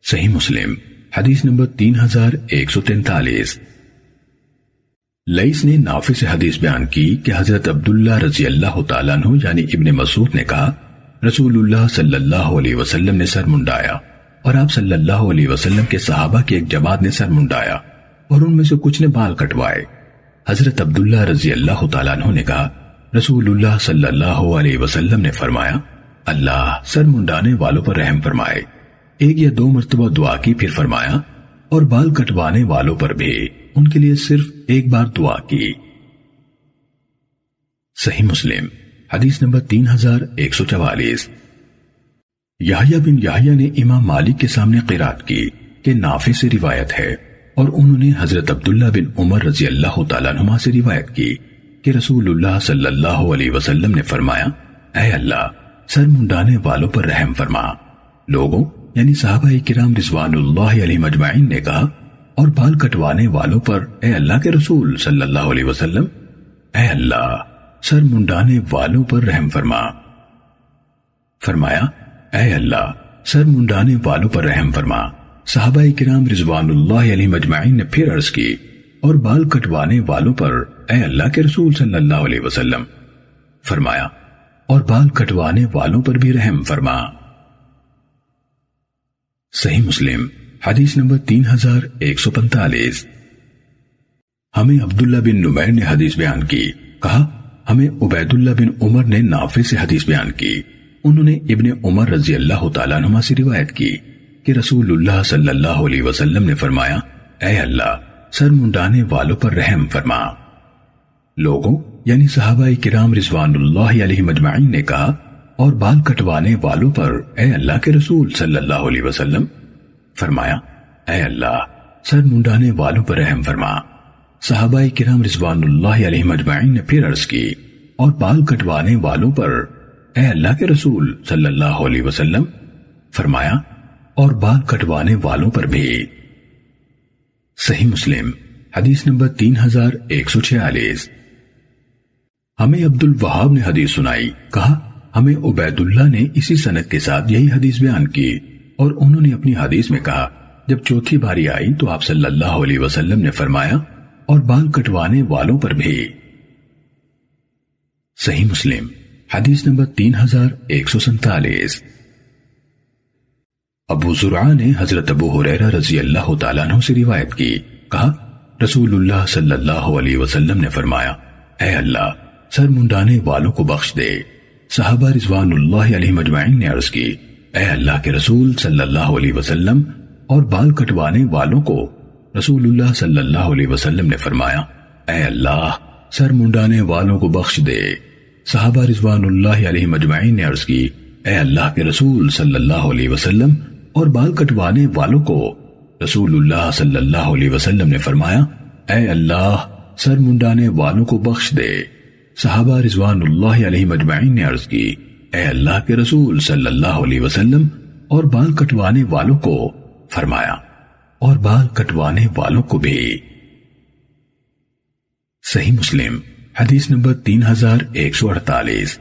صحیح مسلم حدیث نمبر 3143۔ لیث نے نافع سے حدیث بیان کی کہ حضرت عبداللہ رضی اللہ تعالیٰ عنہ یعنی ابن مسعود نے کہا رسول اللہ صلی اللہ علیہ وسلم نے سر منڈایا، اور آپ صلی اللہ علیہ وسلم کے صحابہ کی ایک جماعت نے سر منڈایا اور ان میں سے کچھ نے بال کٹوائے۔ حضرت عبداللہ رضی اللہ تعالیٰ عنہ نے کہا رسول اللہ صلی اللہ علیہ وسلم نے فرمایا اللہ سر منڈانے والوں پر رحم فرمائے۔ ایک یا دو مرتبہ دعا کی، پھر فرمایا اور بال کٹوانے والوں پر بھی ان کے لیے صرف ایک بار دعا کی۔ صحیح مسلم حدیث نمبر 3144۔ یحییٰ بن یحییٰ نے امام مالک کے سامنے قرات کی کہ نافع سے روایت ہے، اور انہوں نے حضرت عبداللہ بن عمر رضی اللہ تعالیٰ عنہما سے روایت کی کہ رسول اللہ صلی اللہ علیہ وسلم نے فرمایا اے اللہ سر منڈانے والوں پر رحم فرما۔ لوگوں یعنی صحابہ کرام رضوان اللہ علیہ مجمعین نے کہا اور بال کٹوانے والوں پر اے اللہ کے رسول صلی اللہ علیہ وسلم اے اللہ سر منڈانے والوں پر رحم فرما۔ فرمایا اے اللہ سر منڈانے والوں پر رحم فرما۔ صحابہ کرام رضوان اللہ علیہ مجمعین نے پھر عرض کی اور بال کٹوانے والوں پر اے اللہ کے رسول صلی اللہ علیہ وسلم۔ فرمایا اور بال کٹوانے والوں پر بھی رحم فرما۔ صحیح مسلم حدیث نمبر 3145۔ ہمیں عبداللہ بن نمیر نے حدیث بیان کی، کہا ہمیں عبید اللہ بن عمر نے نافع سے حدیث بیان کی، انہوں نے ابن عمر رضی اللہ تعالیٰ عنہما سے روایت کی کہ رسول اللہ صلی اللہ علیہ وسلم نے فرمایا اے اللہ سر منڈانے والوں پر رحم فرما۔ لوگوں یعنی صحابہ کرام رضوان اللہ علیہ مجمعین نے کہا اور بال کٹوانے والوں پر اے اللہ کے رسول صلی اللہ علیہ وسلم۔ فرمایا اے اللہ سر منڈانے والوں پر رحم فرما۔ صحابہ کرام رضوان اللہ علیہ مجمعین نے پھر عرض کی اور بال کٹوانے والوں پر اے اللہ کے رسول صلی اللہ علیہ وسلم۔ فرمایا اور بال کٹوانے والوں پر بھی۔ صحیح مسلم حدیث نمبر 3146۔ ہمیں عبد الوہاب نے حدیث سنائی، کہا ہمیں عبید اللہ نے اسی سند کے ساتھ یہی حدیث بیان کی، اور انہوں نے اپنی حدیث میں کہا جب چوتھی باری آئی تو آپ صلی اللہ علیہ وسلم نے فرمایا اور بال کٹوانے والوں پر بھی۔ صحیح مسلم حدیث نمبر 3147۔ ابو زرعہ نے حضرت ابو ہریرہ رضی اللہ تعالیٰ عنہ سے روایت کی، کہا رسول اللہ صلی اللہ علیہ وسلم نے فرمایا اے اللہ سر منڈانے والوں کو بخش دے۔ صحابہ رضوان اللہ علیہ مجمعین نے عرض کی اے اللہ کے رسول صلی اللہ علیہ وسلم، اور بال کٹوانے والوں کو رسول اللہ صلی اللہ علیہ وسلم نے فرمایا اے اللہ سر منڈانے والوں کو بخش دے۔ صحابہ رضوان اللہ علیہ مجمعین نے عرض کی اے اللہ کے رسول صلی اللہ علیہ وسلم، اور بال کٹوانے والوں کو رسول اللہ صلی اللہ علیہ وسلم نے فرمایا اے اللہ سر منڈانے والوں کو بخش دے۔ صحابہ رضوان اللہ علیہ مجمعین نے عرض کی اے اللہ کے رسول صلی اللہ علیہ وسلم، اور بال کٹوانے والوں کو فرمایا اور بال کٹوانے والوں کو بھی۔ صحیح مسلم حدیث نمبر 3148۔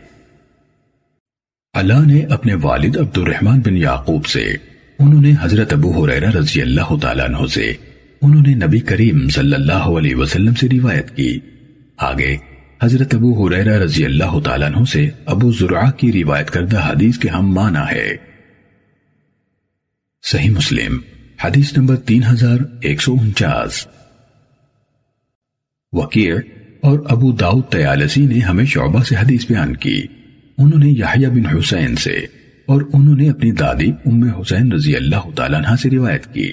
اللہ نے اپنے والد عبد الرحمن بن یعقوب سے، انہوں نے حضرت ابو ہریرہ رضی اللہ تعالیٰ عنہ سے، انہوں نے نبی کریم صلی اللہ علیہ وسلم سے روایت کی۔ آگے حضرت ابو ہریرہ رضی اللہ تعالیٰ عنہ سے ابو زرعہ کی روایت کردہ حدیث کے ہم معنی ہے۔ صحیح مسلم حدیث نمبر 3149۔ وکیع اور ابو داؤد طیالسی نے ہمیں شعبہ سے حدیث بیان کی، انہوں نے یحییٰ بن حسین سے، اور انہوں نے اپنی دادی ام حسین رضی اللہ تعالیٰ عنہ سے روایت کی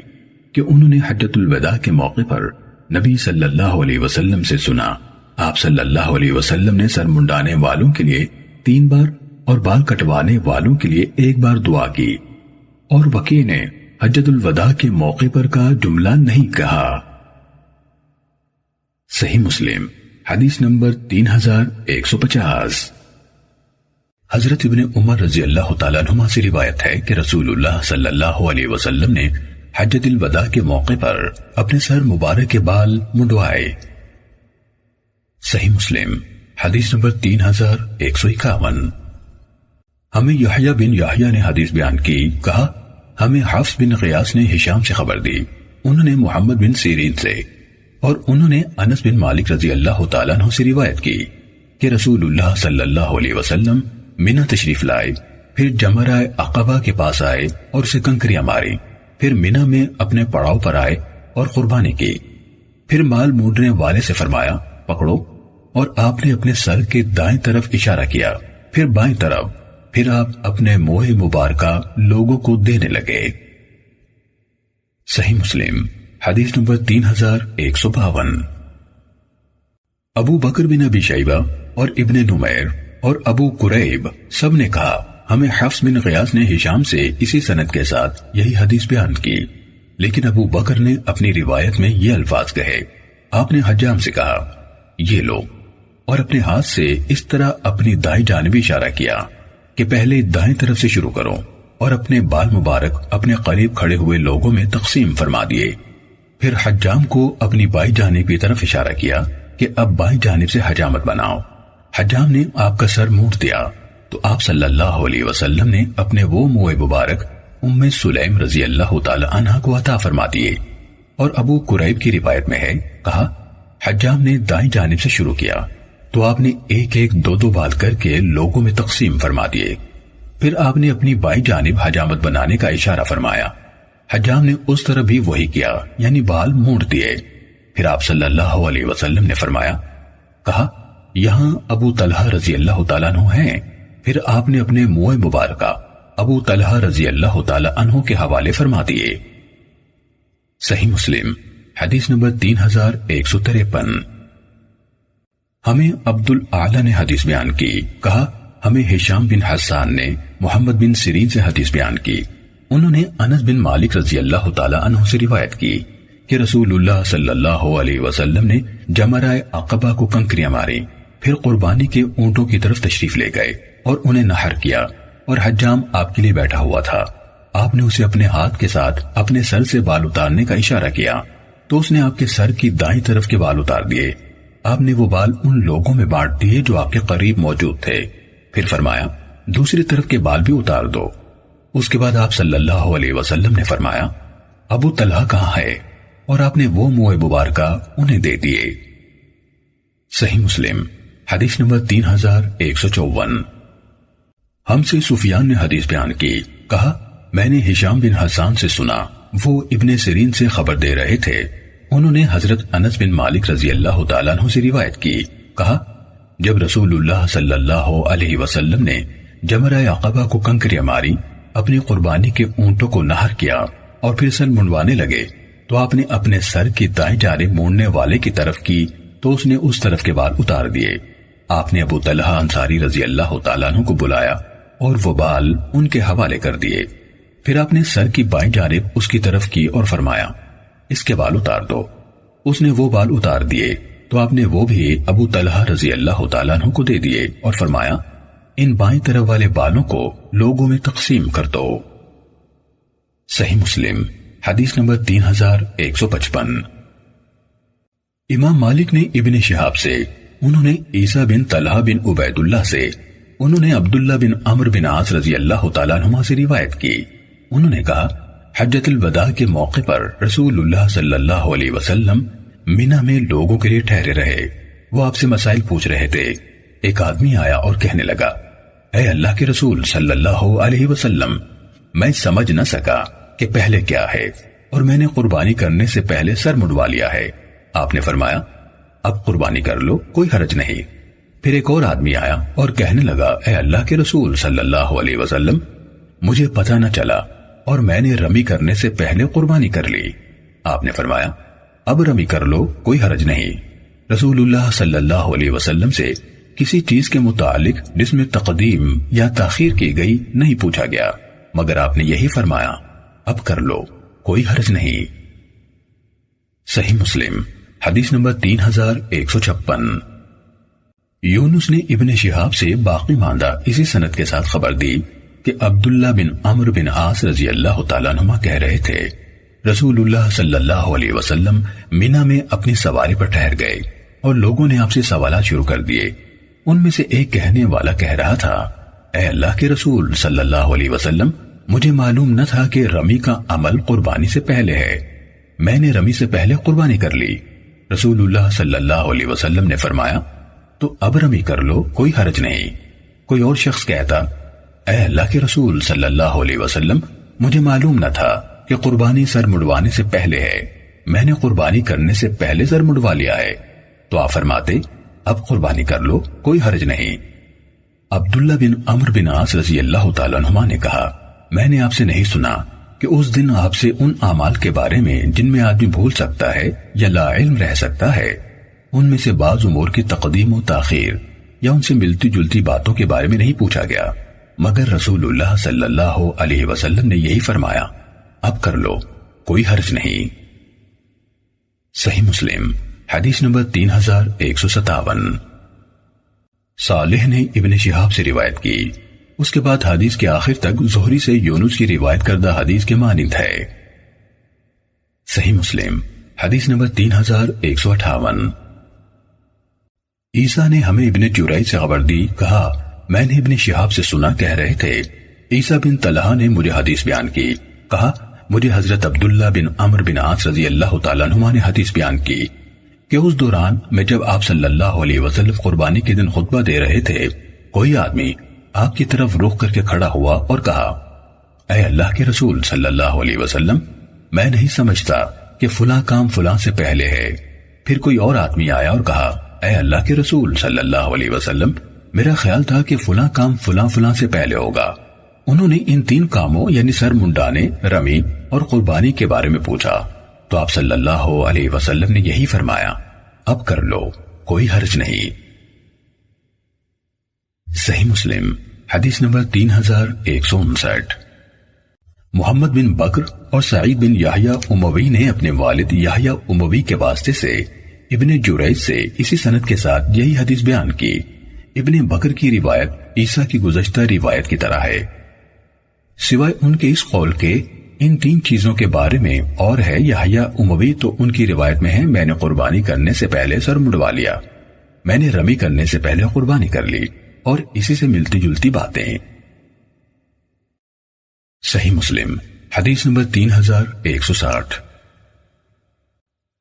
کہ انہوں نے حجۃ الوداع کے موقع پر نبی صلی اللہ علیہ وسلم سے سنا، آپ صلی اللہ علیہ وسلم نے سر منڈانے والوں کے لیے 3 بار اور بال کٹوانے والوں کے لیے ایک بار دعا کی، اور وکیع نے حجۃ الوداع کے موقع پر کا جملہ نہیں کہا۔ صحیح مسلم حدیث نمبر 3150۔ حضرت ابن عمر رضی اللہ تعالیٰ عنہما سے روایت ہے کہ رسول اللہ صلی اللہ علیہ وسلم نے حجۃ الوداع کے موقع پر اپنے سر مبارک کے بال منڈوائے۔ صحیح مسلم حدیث نمبر 3151۔ ہمیں یحییٰ بن یحییٰ نے حدیث بیان کی، کہا ہمیں حفص بن غیاث نے ہشام سے خبر دی، انہوں نے محمد بن سیرین سے، اور انہوں نے انس بن مالک رضی اللہ تعالیٰ عنہ سے روایت کی کہ رسول اللہ صلی اللہ علیہ وسلم منی تشریف لائے، پھر جمرہ عقبہ کے پاس آئے اور اسے کنکریاں ماری، پھر منی میں اپنے پڑاؤ پر آئے اور قربانی کی، پھر مال مونڈنے والے سے فرمایا پکڑو، اور آپ نے اپنے سر کے دائیں طرف اشارہ کیا، پھر بائیں طرف، پھر آپ اپنے منہ مبارکہ لوگوں کو دینے لگے۔ صحیح مسلم حدیث نمبر 3152۔ ابو بکر بن ابی شیبہ اور ابن نمیر اور ابو قریب سب نے کہا ہمیں حفص بن غیاث نے ہشام سے اسی سند کے ساتھ یہی حدیث بیان کی، لیکن ابو بکر نے اپنی روایت میں یہ الفاظ کہے، آپ نے حجام سے کہا یہ لو، اور اپنے ہاتھ سے اس طرح اپنی دائیں جانب اشارہ کیا کہ پہلے دائیں طرف سے شروع کرو، اور اپنے بال مبارک اپنے قریب کھڑے ہوئے لوگوں میں تقسیم فرما دیے، پھر حجام کو اپنی بائیں جانب کی طرف اشارہ کیا کہ اب بائیں جانب سے حجامت بناؤ۔ حجام نے آپ کا سر مونڈ دیا تو آپ صلی اللہ علیہ وسلم نے اپنے وہ منہ مبارک ام سلیم رضی اللہ تعالی عنہ کو عطا فرما دیے، اور ابو قریب کی روایت میں ہے، کہا حجام نے دائیں جانب سے شروع کیا تو آپ نے ایک ایک دو دو بال کر کے لوگوں میں تقسیم فرما دیے، پھر آپ نے اپنی بائیں جانب حجامت بنانے کا اشارہ فرمایا، حجام نے اس طرح بھی وہی کیا، یعنی بال مونڈ دیے، پھر آپ صلی اللہ علیہ وسلم نے فرمایا، کہا یہاں ابو طلحہ رضی اللہ تعالیٰ عنہ ہیں، پھر آپ نے اپنے منہ مبارکہ ابو طلحہ رضی اللہ تعالیٰ عنہ کے حوالے فرما دیے۔ صحیح مسلم حدیث نمبر 3153۔ ہمیں عبد الاعلی نے حدیث بیان کی، کہا ہمیں ہشام بن حسان نے محمد بن سیرین سے حدیث بیان کی، انہوں نے انس بن مالک رضی اللہ تعالی عنہ سے روایت کی کہ رسول اللہ صلی اللہ علیہ وسلم نے جمرہ عقبہ کو کنکریاں ماری، پھر قربانی کے اونٹوں کی طرف تشریف لے گئے اور انہیں نحر کیا، اور حجام آپ کے لیے بیٹھا ہوا تھا، آپ نے اسے اپنے ہاتھ کے ساتھ اپنے سر سے بال اتارنے کا اشارہ کیا تو اس نے آپ کے سر کی دائیں طرف کے بال اتار دیے، آپ نے وہ بال ان لوگوں میں بانٹ دیے جو آپ کے قریب موجود تھے، پھر فرمایا دوسری طرف کے بال بھی اتار دو۔ اس کے بعد آپ صلی اللہ علیہ وسلم نے فرمایا ابو طلحہ کہاں ہے، اور آپ نے وہ منہ مبارکہ انہیں دے دیے۔ صحیح مسلم حدیث نمبر 3154۔ ہم سے سفیان نے حدیث بیان کی، کہا میں نے ہشام بن حسان سے سنا، وہ ابن سیرین سے خبر دے رہے تھے، انہوں نے حضرت انس بن مالک رضی اللہ تعالیٰ عنہ سے روایت کی، کہا جب رسول اللہ صلی اللہ علیہ وسلم نے جمرہ عقبہ کو کنکریاں ماری، اپنی قربانی کے اونٹوں کو نحر کیا اور پھر سر منڈوانے لگے تو آپ نے اپنے سر کی دائیں جانب مونڈنے والے کی طرف کی تو اس نے اس طرف کے بال اتار دیے۔ آپ نے ابو طلحہ انصاری رضی اللہ تعالیٰ عنہ کو بلایا اور وہ بال ان کے حوالے کر دیے، پھر آپ نے سر کی بائیں جانب اس کی طرف کی اور فرمایا اس کے بال اتار دو، اس نے وہ بال اتار دیے تو آپ نے وہ بھی ابو طلحہ رضی اللہ تعالیٰ عنہ کو دے دیے اور فرمایا ان بائیں طرف والے بالوں کو لوگوں میں تقسیم کر دو۔ صحیح مسلم حدیث نمبر 3155۔ امام مالک نے ابن شہاب سے، انہوں نے عیسیٰ بن طلحہ بن عبید اللہ سے، انہوں نے عبداللہ بن عمرو بن عاص رضی اللہ تعالیٰ عنہما سے روایت کی، انہوں نے کہا حجۃ الوداع کے موقع پر رسول اللہ صلی اللہ علیہ وسلم منی میں لوگوں کے لیے ٹھہرے رہے، وہ آپ سے مسائل پوچھ رہے تھے، ایک آدمی آیا اور کہنے لگا اے اللہ کے رسول صلی اللہ علیہ وسلم، میں سمجھ نہ سکا کہ پہلے کیا ہے، اور میں نے قربانی کرنے سے پہلے سر منڈوا لیا ہے۔ آپ نے فرمایا اب قربانی کر لو، کوئی حرج نہیں۔ پھر ایک اور آدمی آیا اور کہنے لگا اے اللہ کے رسول صلی اللہ علیہ وسلم، مجھے پتہ نہ چلا اور میں نے رمی کرنے سے پہلے قربانی کر لی۔ آپ نے فرمایا اب رمی کر لو، کوئی حرج نہیں۔ رسول اللہ صلی اللہ علیہ وسلم سے کسی چیز کے متعلق جس میں تقدیم یا تاخیر کی گئی نہیں پوچھا گیا، مگر آپ نے یہی فرمایا اب کر لو، کوئی حرج نہیں۔ صحیح مسلم حدیث نمبر 3156۔ یونس نے ابن شہاب سے باقی ماندہ اسی سند کے ساتھ خبر دی کہ عبداللہ بن عمرو بن عاص رضی اللہ تعالیٰ عنہما کہہ رہے تھے رسول اللہ صلی اللہ علیہ وسلم مینا میں اپنی سواری پر ٹھہر گئے اور لوگوں نے آپ سے سوالات شروع کر دیے۔ ان میں سے ایک کہنے والا کہہ رہا تھا، اے اللہ کے رسول صلی اللہ علیہ وسلم، مجھے معلوم نہ تھا کہ رمی کا عمل قربانی سے پہلے ہے، میں نے رمی سے پہلے قربانی کر لی۔ رسول اللہ صلی اللہ علیہ وسلم نے فرمایا تو اب رمی کر لو، کوئی حرج نہیں۔ کوئی اور شخص کہتا، اے اللہ کے رسول صلی اللہ علیہ وسلم، مجھے معلوم نہ تھا کہ قربانی سر مڑوانے سے پہلے ہے، میں نے قربانی کرنے سے پہلے سر مڑوا لیا ہے۔ تو آپ فرماتے اب قربانی کر لو، کوئی حرج نہیں۔ عبداللہ بن عمرو بن عاص رضی اللہ تعالیٰ عنہما نے کہا، میں نے آپ سے نہیں سنا کہ اس دن آپ سے ان اعمال کے بارے میں جن میں آدمی بھول سکتا ہے یا لا علم رہ سکتا ہے، ان میں سے بعض امور کی تقدیم و تاخیر یا ان سے ملتی جلتی باتوں کے بارے میں نہیں پوچھا گیا، مگر رسول اللہ صلی اللہ علیہ وسلم نے یہی فرمایا اب کر لو، کوئی حرج نہیں۔ صحیح مسلم حدیث نمبر 3157۔ صالح نے ابن شہاب سے روایت کی، اس کے بعد حدیث کے آخر تک زہری سے یونس کی روایت کردہ حدیث کے مانند ہے۔ صحیح مسلم حدیث نمبر 3158۔ عیسیٰ نے ہمیں ابن جریج سے خبر دی، کہا میں نے ابن شہاب سے سنا، کہہ رہے تھے عیسیٰ بن طلحہ نے مجھے حدیث بیان کی، کہا مجھے حضرت عبداللہ بن عمرو بن عاص رضی اللہ تعالیٰ عنہما نے حدیث بیان کی کہ اس دوران میں جب آپ صلی اللہ علیہ وسلم قربانی کے دن خطبہ دے رہے تھے، کوئی آدمی آپ کی طرف رخ کر کے کھڑا ہوا اور کہا، اے اللہ کے رسول صلی اللہ علیہ وسلم، میں نہیں سمجھتا کہ فلاں کام فلاں سے پہلے ہے۔ پھر کوئی اور آدمی آیا اور کہا، اے اللہ کے رسول صلی اللہ علیہ وسلم، میرا خیال تھا کہ فلاں کام فلاں فلاں سے پہلے ہوگا۔ انہوں نے ان تین کاموں یعنی سر منڈانے، رمی اور قربانی کے بارے میں پوچھا، تو آپ صلی اللہ علیہ وسلم نے یہی فرمایا اب کر لو، کوئی حرج نہیں۔ صحیح مسلم حدیث نمبر 3159۔ محمد بن بکر اور سعید بن یحییٰ اموی نے اپنے والد یحییٰ اموی کے واسطے سے ابن جریج سے اسی سند کے ساتھ یہی حدیث بیان کی۔ ابن بکر کی روایت عیسیٰ کی گزشتہ روایت کی طرح ہے، سوائے ان کے اس قول کے ان تین چیزوں کے بارے میں اور ہے یحییٰ اموی تو ان کی روایت میں ہے میں نے قربانی کرنے سے پہلے سر مڑوا لیا، میں نے رمی کرنے سے پہلے قربانی کر لی، اور اسی سے ملتی جلتی باتیں۔ صحیح مسلم حدیث نمبر 3160۔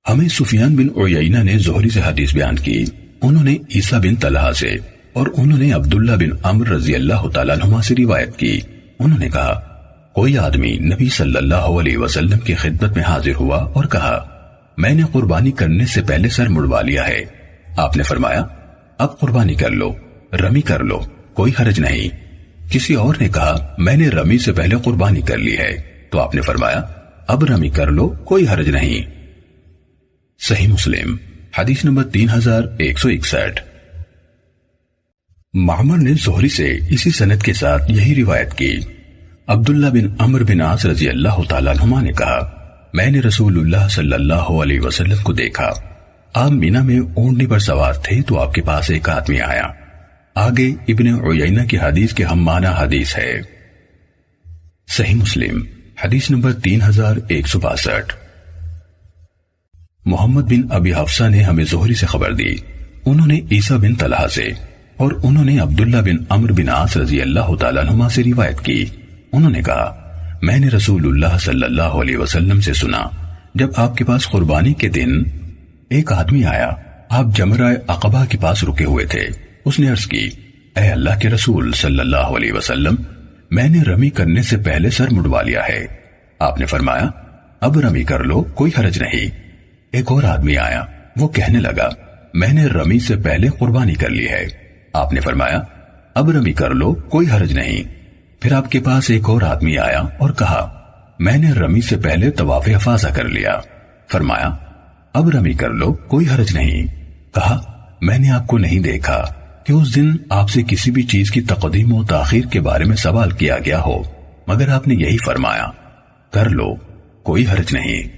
ہمیں سفیان بن عیینہ نے زہری سے حدیث بیان کی، انہوں نے عیسیٰ بن طلحہ سے اور انہوں نے عبداللہ بن عمرو رضی اللہ تعالیٰ عنہما سے روایت کی، انہوں نے کہا کوئی آدمی نبی صلی اللہ علیہ وسلم کی خدمت میں حاضر ہوا اور کہا میں نے قربانی کرنے سے پہلے سر مڑوا لیا ہے۔ آپ نے فرمایا اب قربانی کر لو، رمی کر لو، کوئی حرج نہیں۔ کسی اور نے کہا میں نے رمی سے پہلے قربانی کر لی ہے، تو آپ نے فرمایا اب رمی کر لو، کوئی حرج نہیں۔ صحیح مسلم حدیث نمبر 3161۔ معمر نے زہری سے اسی سند کے ساتھ یہی روایت کی۔ عبداللہ بن عمرو بن عاص رضی اللہ تعالیٰ عنہما نے کہا میں نے رسول اللہ صلی اللہ علیہ وسلم کو دیکھا، آپ مینا میں اونٹنی پر سوار تھے تو آپ کے پاس ایک آدمی آیا۔ آگے ابن عیینہ کی حدیث کے ہم معنی حدیث ہے۔ صحیح مسلم حدیث نمبر 3162۔ محمد بن ابی حفصہ نے ہمیں زہری سے خبر دی، انہوں نے عیسیٰ بن طلحہ سے اور انہوں نے عبداللہ بن عمرو بن عاص رضی اللہ تعالیٰ عنہما سے روایت کی، انہوں نے کہا میں نے رسول اللہ صلی اللہ علیہ وسلم سے سنا جب آپ کے پاس قربانی کے دن ایک آدمی آیا، آپ جمرہ عقبہ کے پاس رکے ہوئے تھے، اس نے عرض کی اے اللہ کے رسول صلی اللہ علیہ وسلم، میں نے رمی کرنے سے پہلے سر مڑوا لیا ہے۔ آپ نے فرمایا اب رمی کر لو، کوئی حرج نہیں۔ ایک اور آدمی آیا، وہ کہنے لگا میں نے رمی سے پہلے قربانی کر لی ہے۔ آپ نے فرمایا اب رمی کر لو، کوئی حرج نہیں۔ پھر آپ کے پاس ایک اور آدمی آیا اور کہا میں نے رمی سے پہلے طواف افاضہ کر لیا۔ فرمایا اب رمی کر لو، کوئی حرج نہیں۔ کہا میں نے آپ کو نہیں دیکھا، کہ اس دن آپ سے کسی بھی چیز کی تقدیم و تاخیر کے بارے میں سوال کیا گیا ہو مگر آپ نے یہی فرمایا کر لو، کوئی حرج نہیں۔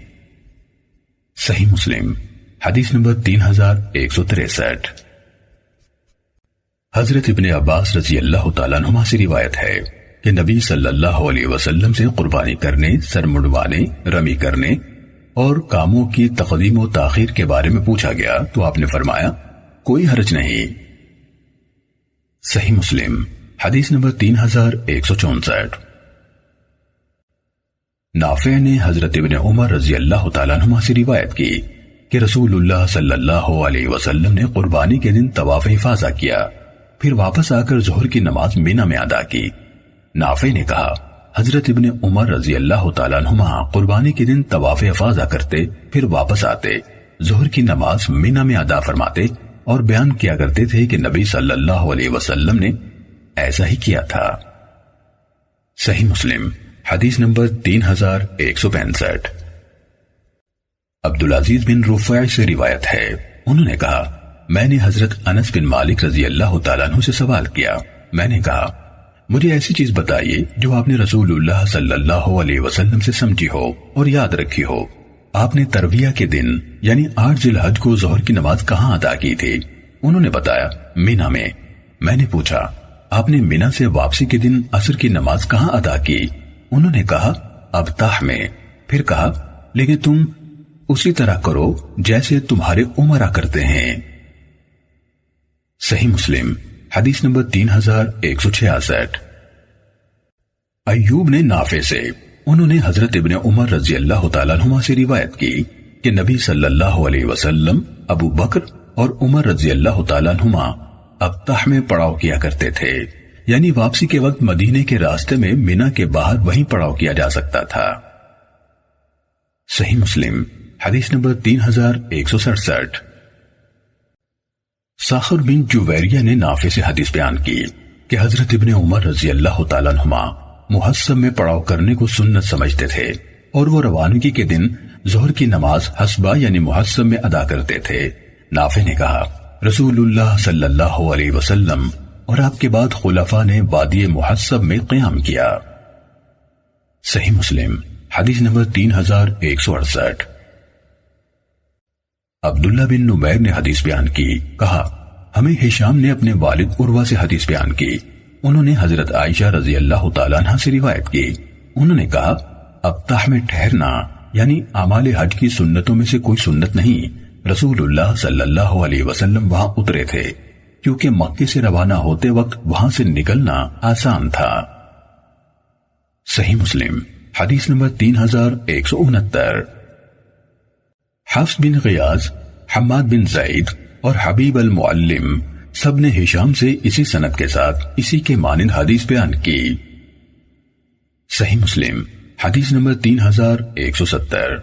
صحیح مسلم حدیث نمبر 3163۔ حضرت ابن عباس رضی اللہ تعالیٰ عنہما سے روایت ہے کہ نبی صلی اللہ علیہ وسلم سے قربانی کرنے، سر مڑوانے، رمی کرنے اور کاموں کی تقدیم و تاخیر کے بارے میں پوچھا گیا تو آپ نے فرمایا کوئی حرج نہیں۔ صحیح مسلم حدیث نمبر 3164۔ نافع نے حضرت ابن عمر رضی اللہ تعالیٰ عنہما سے روایت کی کہ رسول اللہ صلی اللہ علیہ وسلم نے قربانی کے دن طواف افاضہ کیا، پھر واپس آ کر ظہر کی نماز مینا میں ادا کی۔ نافع نے کہا حضرت ابن عمر رضی اللہ تعالیٰ عنہما قربانی کے دن طواف افاضہ کرتے، پھر واپس آتے، ظہر کی نماز مینا میں ادا فرماتے اور بیان کیا کرتے تھے کہ نبی صلی اللہ علیہ وسلم نے ایسا ہی کیا تھا۔ صحیح مسلم حدیث نمبر 3165۔ عبدالعزیز بن رفیع سے روایت ہے، انہوں نے کہا میں نے حضرت انس بن مالک رضی اللہ تعالیٰ عنہ سے سوال کیا، میں نے کہا مجھے ایسی چیز بتائیے جو آپ نے رسول اللہ صلی اللہ علیہ وسلم سے سمجھی ہو اور یاد رکھی ہو۔ آپ نے ترویہ کے دن یعنی 8 ذی الحج کو ظہر کی نماز کہاں ادا کی تھی؟ انہوں نے بتایا مینا میں۔ میں نے پوچھا آپ نے مینا سے واپسی کے دن عصر کی نماز کہاں ادا کی؟ انہوں نے کہا ابطح میں۔ پھر کہا لیکن تم اسی طرح کرو جیسے تمہارے عمرہ کرتے ہیں۔ صحیح مسلم حدیث نمبر 3166۔ ایوب نے نافع سے، انہوں نے حضرت ابن عمر رضی اللہ تعالیٰ عنہما سے روایت کی کہ نبی صلی اللہ علیہ وسلم ابو بکر اور عمر رضی اللہ تعالیٰ عنہما ابطح میں پڑاؤ کیا کرتے تھے، یعنی واپسی کے وقت مدینے کے راستے میں مینا کے باہر وہیں پڑاؤ کیا جا سکتا تھا۔ صحیح مسلم حدیث نمبر 3167۔ ساخر بن جویریہ نے نافع سے حدیث بیان کی کہ حضرت ابن عمر رضی اللہ تعالیٰ عنہما محسب میں پڑاؤ کرنے کو سنت سمجھتے تھے اور وہ روانگی کے دن ظہر کی نماز حسبہ یعنی محسب میں ادا کرتے تھے۔ نافع نے کہا رسول اللہ صلی اللہ علیہ وسلم اور آپ کے بعد خلفاء نے وادی محسب میں قیام کیا۔ صحیح مسلم حدیث نمبر 3168۔ عبداللہ بن نمیر نے حدیث بیان کی، کہا ہمیں ہشام نے اپنے والد عروہ سے حدیث بیان کی، انہوں نے حضرت عائشہ رضی اللہ تعالیٰ عنہ سے روایت کی، انہوں نے کہا ابطح میں ٹھہرنا یعنی اعمال حج کی سنتوں میں سے کوئی سنت نہیں، رسول اللہ صلی اللہ علیہ وسلم وہاں اترے تھے کیونکہ مکے سے روانہ ہوتے وقت وہاں سے نکلنا آسان تھا۔ صحیح مسلم حدیث نمبر 3169۔ حفص بن غیاث، حماد بن زید اور حبیب المعلم سب نے ہشام سے اسی سند کے ساتھ اسی کے مانند حدیث بیان کی۔ صحیح مسلم حدیث نمبر 3170۔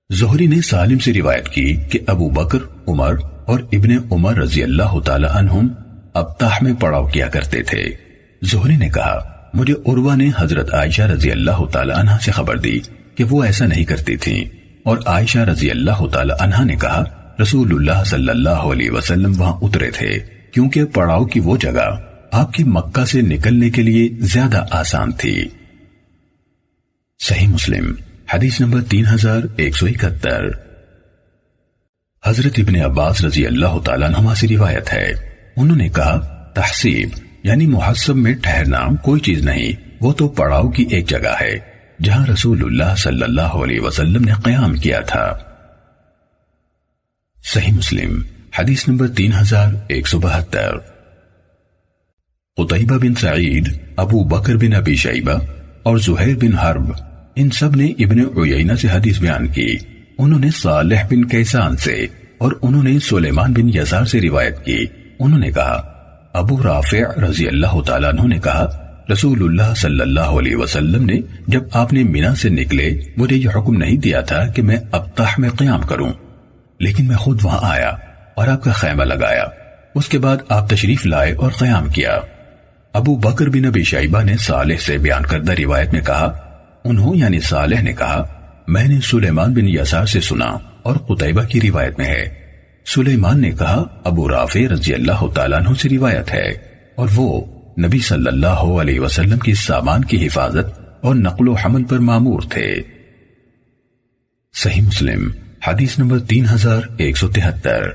زہری نے سالم سے روایت کی کہ ابو بکر، عمر اور ابن عمر رضی اللہ تعالی عنہم ابطح میں پڑاؤ کیا کرتے تھے۔ زہری نے کہا مجھے عروہ نے حضرت عائشہ رضی اللہ تعالی عنہ سے خبر دی کہ وہ ایسا نہیں کرتی تھیں، اور عائشہ رضی اللہ تعالی عنہ نے کہا رسول اللہ صلی اللہ علیہ وسلم وہاں اترے تھے کیونکہ پڑاؤ کی وہ جگہ آپ کی مکہ سے نکلنے کے لیے زیادہ آسان تھی۔ صحیح مسلم حدیث نمبر 3171۔ حضرت ابن عباس رضی اللہ تعالیٰ عنہما سے روایت ہے، انہوں نے کہا تحسیب یعنی محسب میں ٹھہرنا کوئی چیز نہیں، وہ تو پڑاؤ کی ایک جگہ ہے جہاں رسول اللہ صلی اللہ علیہ وسلم نے قیام کیا تھا۔ صحیح مسلم حدیث نمبر 3172۔ قتیبہ بن سعید، ابو بکر بن ابی شیبہ اور زہیر بن حرب ان سب نے ابن عیینہ سے حدیث بیان کی، انہوں نے صالح بن کیسان سے اور انہوں نے سلیمان بن یسار سے روایت کی، انہوں نے کہا ابو رافع رضی اللہ تعالیٰ عنہ نے کہا رسول اللہ صلی اللہ علیہ وسلم نے جب آپ نے مینا سے نکلے مجھے یہ حکم نہیں دیا تھا کہ میں ابطح میں قیام کروں، لیکن میں خود وہاں آیا اور آپ کا خیمہ لگایا، اس کے بعد آپ تشریف لائے اور قیام کیا۔ ابو بکر بن ابی شیبہ نے صالح سے بیان کردہ روایت میں کہا انہوں یعنی صالح نے کہا میں نے سلیمان بن یسار سے سنا، اور قتیبہ کی روایت میں ہے سلیمان نے کہا ابو رافع رضی اللہ تعالیٰ عنہ سے روایت ہے اور وہ نبی صلی اللہ علیہ وسلم کی سامان کی حفاظت اور نقل و حمل پر مامور تھے۔ صحیح مسلم حدیث نمبر 3173۔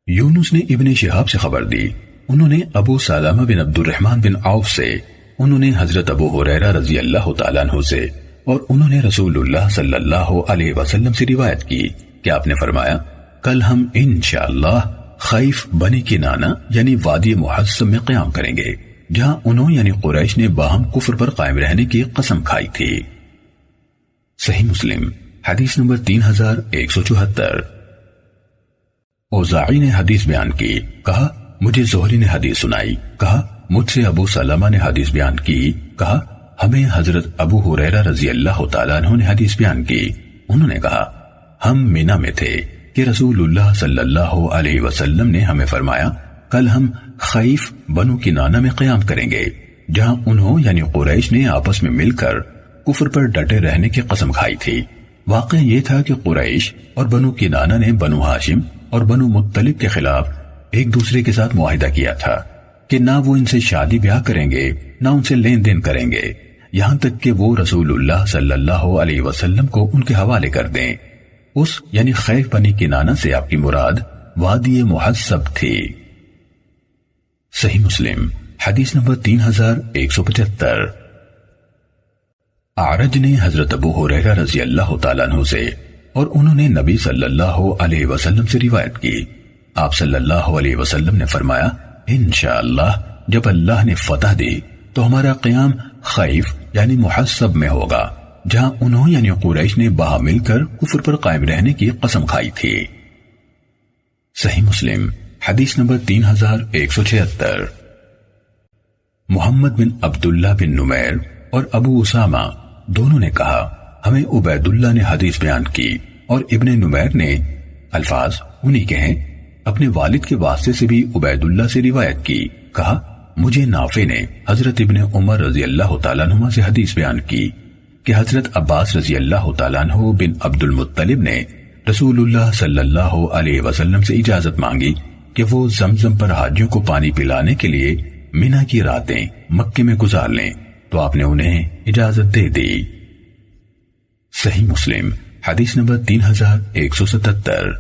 یونس نے ابن شہاب سے خبر دی، انہوں نے ابو سلمہ بن عبد الرحمن بن عوف سے، انہوں نے حضرت ابو ہریرہ رضی اللہ تعالیٰ عنہ سے، اور انہوں نے رسول اللہ صلی اللہ علیہ وسلم سے روایت کی کہ آپ نے فرمایا کل ہم انشاءاللہ خیف بنی کنانہ یعنی وادی محصب میں قیام کریں گے، جہاں انہوں یعنی قریش نے باہم کفر پر قائم رہنے کی قسم کھائی تھی۔ صحیح مسلم حدیث نمبر 3174۔ اوزاعی نے حدیث بیان کی، کہا مجھے زہری نے حدیث سنائی، کہا مجھ سے ابو سلمہ نے حدیث بیان کی، کہا ہمیں حضرت ابو ہریرہ رضی اللہ تعالیٰ عنہ نے حدیث بیان کی، انہوں نے کہا ہم مینا میں تھے کہ رسول اللہ صلی اللہ علیہ وسلم نے ہمیں فرمایا کل ہم خیف بنو کنانہ میں قیام کریں گے، جہاں انہوں یعنی قریش نے آپس میں مل کر کفر پر ڈٹے رہنے کی قسم کھائی تھی۔ واقعہ یہ تھا کہ قریش اور بنو کنانہ نے بنو ہاشم اور بنو مطلب کے خلاف ایک دوسرے کے ساتھ معاہدہ کیا تھا کہ نہ وہ ان سے شادی بیاہ کریں گے نہ ان سے لین دین کریں گے، یہاں تک کہ وہ رسول اللہ صلی اللہ علیہ وسلم کو ان کے حوالے کر دیں۔ اس یعنی خیف بنی کنانہ سے آپ کی مراد وادی محصب تھی۔ صحیح مسلم حدیث نمبر 3175۔ اعرج نے حضرت ابو ہریرہ رضی اللہ تعالیٰ عنہ سے اور انہوں نے نبی صلی اللہ علیہ وسلم سے روایت کی، آپ صلی اللہ علیہ وسلم نے فرمایا انشاءاللہ جب اللہ نے فتح دی تو ہمارا قیام خیف یعنی محصب میں ہوگا، جہاں انہوں یعنی قریش نے باہم مل کر کفر پر قائم رہنے کی قسم کھائی تھی۔ صحیح مسلم حدیث نمبر 3176۔ محمد بن عبداللہ بن نمیر اور ابو اسامہ دونوں نے کہا ہمیں عبید اللہ نے حدیث بیان کی اور ابن نمیر نے الفاظ انہی کے ہیں، اپنے والد کے واسطے سے بھی عبید اللہ سے روایت کی، کہا مجھے نافع نے حضرت ابن عمر رضی اللہ تعالیٰ عنہ سے حدیث بیان کی کہ حضرت عباس رضی اللہ تعالیٰ عنہ بن عبد المطلب نے رسول اللہ صلی اللہ علیہ وسلم سے اجازت مانگی کہ وہ زمزم پر حاجیوں کو پانی پلانے کے لیے مینا کی راتیں مکے میں گزار لیں، تو آپ نے انہیں اجازت دے دی۔ صحیح مسلم حدیث نمبر 3177۔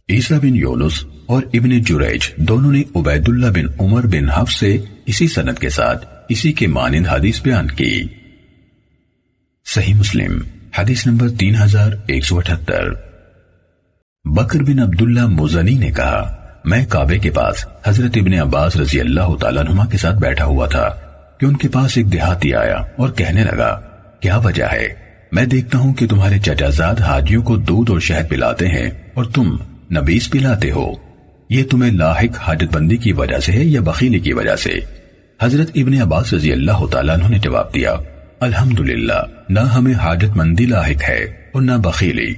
عیسیٰ بن یونس اور ابن جریج دونوں نے عبید اللہ بن عمر بن حفص سے اسی سند کے ساتھ اسی کے مانند حدیث بیان کی۔ صحیح مسلم حدیث نمبر 3178۔ بکر بن عبداللہ مزنی نے کہا میں کعبے کے پاس حضرت ابن عباس رضی اللہ تعالیٰ عنہ کے ساتھ بیٹھا ہوا تھا کہ ان کے پاس ایک دیہاتی آیا اور کہنے لگا کیا وجہ ہے؟ میں دیکھتا ہوں کہ تمہارے چچا زاد حاجیوں کو دودھ اور شہد پلاتے ہیں اور تم نبیذ پلاتے ہو، یہ تمہیں لاحق حاجت بندی کی وجہ سے ہے یا بخیلی کی وجہ سے؟ حضرت ابن عباس رضی اللہ تعالیٰ عنہ نے جواب دیا الحمدللہ، نہ ہمیں حاجت مندی لاحق ہے اور نہ بخیلی،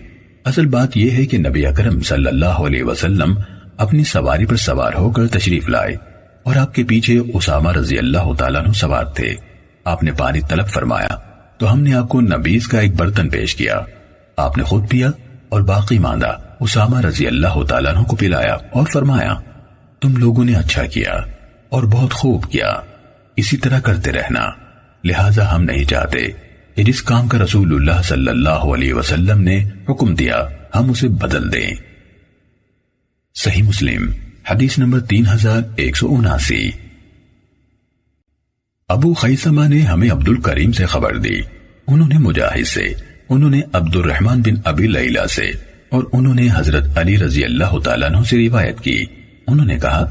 اصل بات یہ ہے کہ نبی اکرم صلی اللہ علیہ وسلم اپنی سواری پر سوار ہو کر تشریف لائے اور آپ کے پیچھے اسامہ رضی اللہ تعالیٰ عنہ سوار تھے، آپ نے پانی طلب فرمایا تو ہم نے آپ کو نبیذ کا ایک برتن پیش کیا، آپ نے خود پیا اور باقی ماندہ اسامہ رضی اللہ تعالیٰ عنہ کو پلایا اور فرمایا تم لوگوں نے اچھا کیا اور بہت خوب کیا، اسی طرح کرتے رہنا، لہٰذا ہم نہیں چاہتے کہ جس کام کا رسول اللہ صلی اللہ علیہ وسلم نے حکم دیا ہم اسے بدل دیں۔ صحیح مسلم حدیث نمبر 3179۔ ابو خیثمہ نے ہمیں عبد الکریم سے خبر دی، انہوں نے مجاہد سے، انہوں نے عبد الرحمن بن ابی لیلہ سے اور انہوں نے حضرت علی رضی اللہ تعالیٰ عنہ سے روایت کی، انہوں نے کہا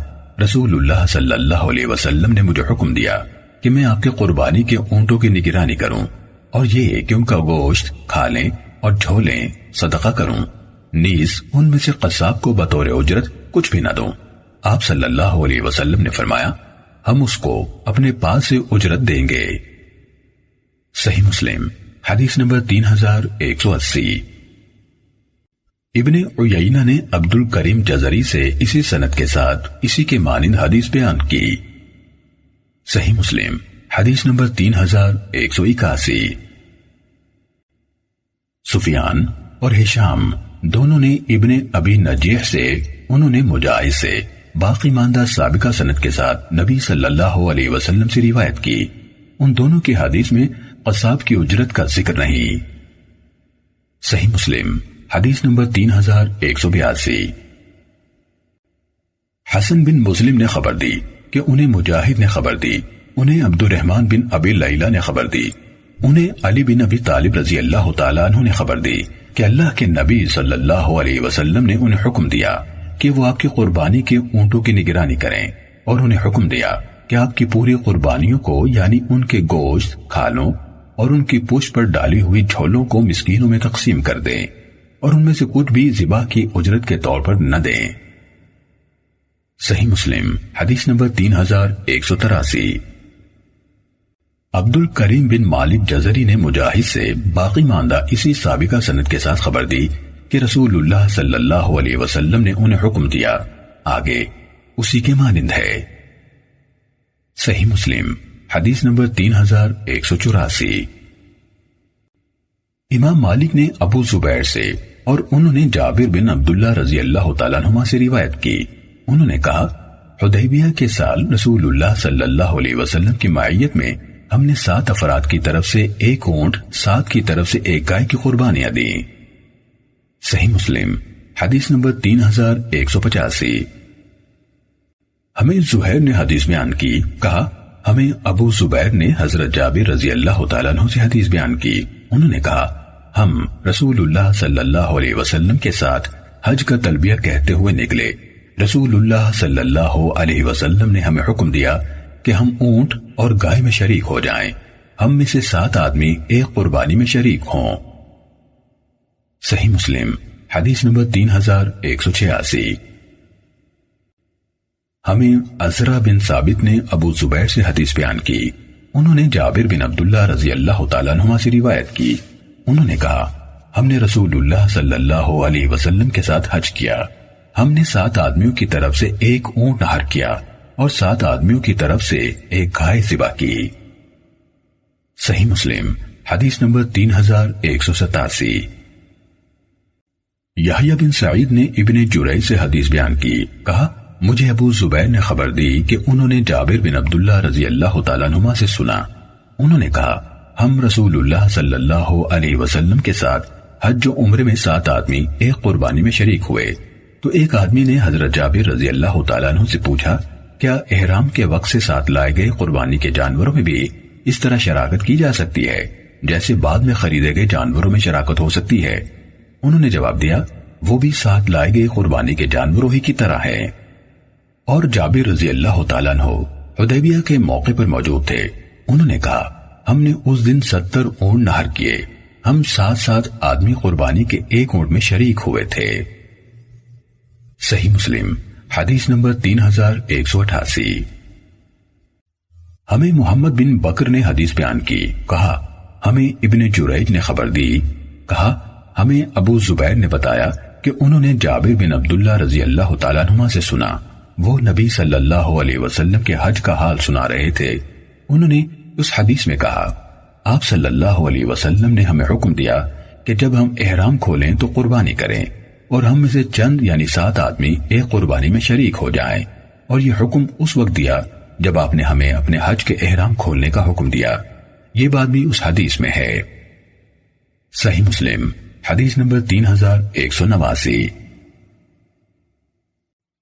رسول اللہ صلی اللہ علیہ وسلم نے مجھے حکم دیا کہ میں آپ کے قربانی کے اونٹوں کی نگرانی کروں اور یہ کہ ان کا گوشت کھا لیں اور جھولیں صدقہ کروں، نیز ان میں سے قصاب کو بطور اجرت کچھ بھی نہ دوں۔ آپ صلی اللہ علیہ وسلم نے فرمایا ہم اس کو اپنے پاس سے اجرت دیں گے۔ صحیح مسلم حدیث نمبر 3180۔ ابن عیینہ نے عبد الکریم جزری سے اسی سند کے ساتھ اسی کے مانند حدیث بیان کی۔ صحیح مسلم حدیث نمبر 3181۔ سفیان اور ہشام دونوں نے ابن ابی نجیح سے، انہوں نے مجاہد سے باقی ماندہ سابقہ سند کے ساتھ نبی صلی اللہ علیہ وسلم سے روایت کی۔ ان دونوں کی حدیث میں قصاب کی اجرت کا ذکر نہیں۔ صحیح مسلم حدیث نمبر 3182۔ حسن بن مسلم نے خبر دی کہ انہیں مجاہد نے خبر دی، انہیں عبد الرحمن بن ابی لیلہ نے خبر دی، انہیں علی بن ابی طالب رضی اللہ تعالیٰ عنہ نے خبر دی کہ اللہ کے نبی صلی اللہ علیہ وسلم نے انہیں حکم دیا کہ وہ آپ کی قربانی کے اونٹوں کی نگرانی کریں، اور انہیں حکم دیا کہ آپ کی پوری قربانیوں کو یعنی ان کے گوشت، کھالوں اور ان کی پشت پر ڈالی ہوئی جھولوں کو مسکینوں میں تقسیم کر دیں، اور ان میں سے کچھ بھی ذبح کی اجرت کے طور پر نہ دیں۔ صحیح مسلم حدیث نمبر 3183۔ عبد الکریم بن مالک جزری نے مجاہد سے باقی ماندہ اسی سابقہ سند کے ساتھ خبر دی کہ رسول اللہ صلی اللہ علیہ وسلم نے انہیں حکم دیا، آگے اسی کے مانند ہے۔ صحیح مسلم حدیث نمبر 3184۔ امام مالک نے ابو زبیر سے اور انہوں نے جابر بن عبداللہ رضی اللہ تعالیٰ عنہ سے روایت کی، انہوں نے کہا حدیبیہ کے سال رسول اللہ صلی اللہ علیہ وسلم کی معیت میں ہم نے 7 افراد کی طرف سے 1 اونٹ، 7 کی طرف سے 1 گائے کی قربانیاں دیں۔ صحیح مسلم حدیث نمبر 3185۔ ہمیں زہیر نے حدیث بیان کی، کہا ہمیں ابو زبیر نے حضرت جابر رضی اللہ تعالیٰ عنہ سے حدیث بیان کی، انہوں نے کہا ہم رسول اللہ صلی اللہ علیہ وسلم کے ساتھ حج کا تلبیہ کہتے ہوئے نکلے، رسول اللہ صلی اللہ علیہ وسلم نے ہمیں حکم دیا کہ ہم اونٹ اور گائے میں شریک ہو جائیں، ہم میں سے 7 آدمی ایک قربانی میں شریک ہوں۔ صحیح مسلم حدیث نمبر 3186۔ ہمیں عزرا بن ثابت نے ابو زبیر سے حدیث بیان کی، انہوں نے جابر بن عبداللہ رضی اللہ تعالیٰ عنہ سے روایت کی، انہوں نے کہا ہم نے رسول اللہ صلی اللہ علیہ وسلم کے ساتھ حج کیا، ہم نے 7 آدمیوں کی طرف سے 1 اونٹ نہر کیا اور 7 آدمیوں کی طرف سے 1 گائے ذبح کی۔ صحیح مسلم حدیث نمبر 3187۔ یحییٰ بن سعید نے ابن جریج سے حدیث بیان کی، کہا مجھے ابو زبیر نے خبر دی کہ انہوں نے جابر بن عبداللہ رضی اللہ تعالیٰ عنہ سے سنا، انہوں نے کہا ہم رسول اللہ صلی اللہ علیہ وسلم کے ساتھ حج و عمرے میں 7 آدمی ایک قربانی میں شریک ہوئے، تو ایک آدمی نے حضرت جابر رضی اللہ تعالیٰ عنہ سے پوچھا کیا احرام کے وقت سے ساتھ لائے گئے قربانی کے جانوروں میں بھی اس طرح شراکت کی جا سکتی ہے جیسے بعد میں خریدے گئے جانوروں میں شراکت ہو سکتی ہے؟ انہوں نے جواب دیا وہ بھی ساتھ لائے گئے قربانی کے جانوروں ہی کی طرح ہے۔ اور جابر رضی اللہ تعالیٰ عنہ حدیبیہ کے موقع پر موجود تھے، انہوں نے کہا ہم نے اس دن 70 اونٹ نہر کیے، ہم 7 آدمی قربانی کے 1 اونٹ میں شریک ہوئے تھے۔ صحیح مسلم حدیث نمبر 3188۔ ہمیں محمد بن بکر نے حدیث بیان کی، کہا ہمیں ابن جریج نے خبر دی، کہا ہمیں ابو زبیر نے بتایا کہ انہوں نے جابر بن عبداللہ رضی اللہ تعالیٰ عنہ سے سنا، وہ نبی صلی اللہ علیہ وسلم کے حج کا حال سنا رہے تھے، انہوں نے اس حدیث میں کہا آپ صلی اللہ علیہ وسلم نے ہمیں حکم دیا کہ جب ہم احرام کھولیں تو قربانی کریں، اور ہم میں سے چند یعنی 7 آدمی ایک قربانی میں شریک ہو جائیں، اور یہ حکم اس وقت دیا جب آپ نے ہمیں اپنے حج کے احرام کھولنے کا حکم دیا۔ یہ بات بھی اس حدیث میں ہے۔ صحیح مسلم حدیث نمبر 3189۔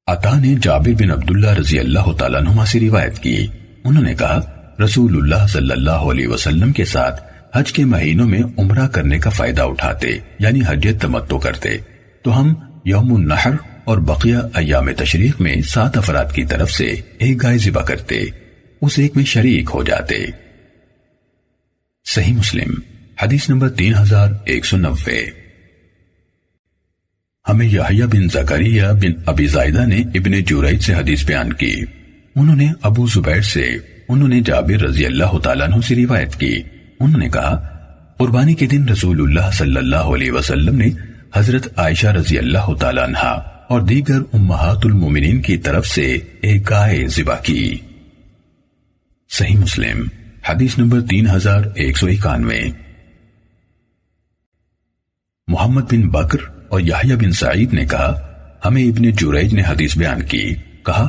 عطا نے جابر بن عبداللہ رضی اللہ تعالیٰ عنہ سے روایت کی، انہوں نے کہا رسول اللہ صلی اللہ علیہ وسلم کے ساتھ حج کے مہینوں میں عمرہ کرنے کا فائدہ اٹھاتے یعنی حج تمتع کرتے تو ہم یوم النحر اور بقیہ ایام تشریق میں 7 افراد کی طرف سے 1 گائے ذبح کرتے، اس ایک میں شریک ہو جاتے۔ صحیح مسلم حدیث نمبر 3190۔ ہمیں یحییٰ بن زکریا بن ابی زائدہ نے ابن جریج سے حدیث بیان کی، انہوں نے ابو زبیر سے، انہوں نے جابر رضی اللہ تعالیٰ عنہ سے روایت کی، انہوں نے کہا قربانی کے دن رسول اللہ صلی اللہ علیہ وسلم نے حضرت عائشہ رضی اللہ تعالیٰ عنہ اور دیگر امہات المومنین کی طرف سے 1 گائے ذبح کی۔ صحیح مسلم حدیث نمبر 3191۔ محمد بن بکر اور یحییٰ بن سعید نے کہا ہمیں ابن جریج نے حدیث بیان کی، کہا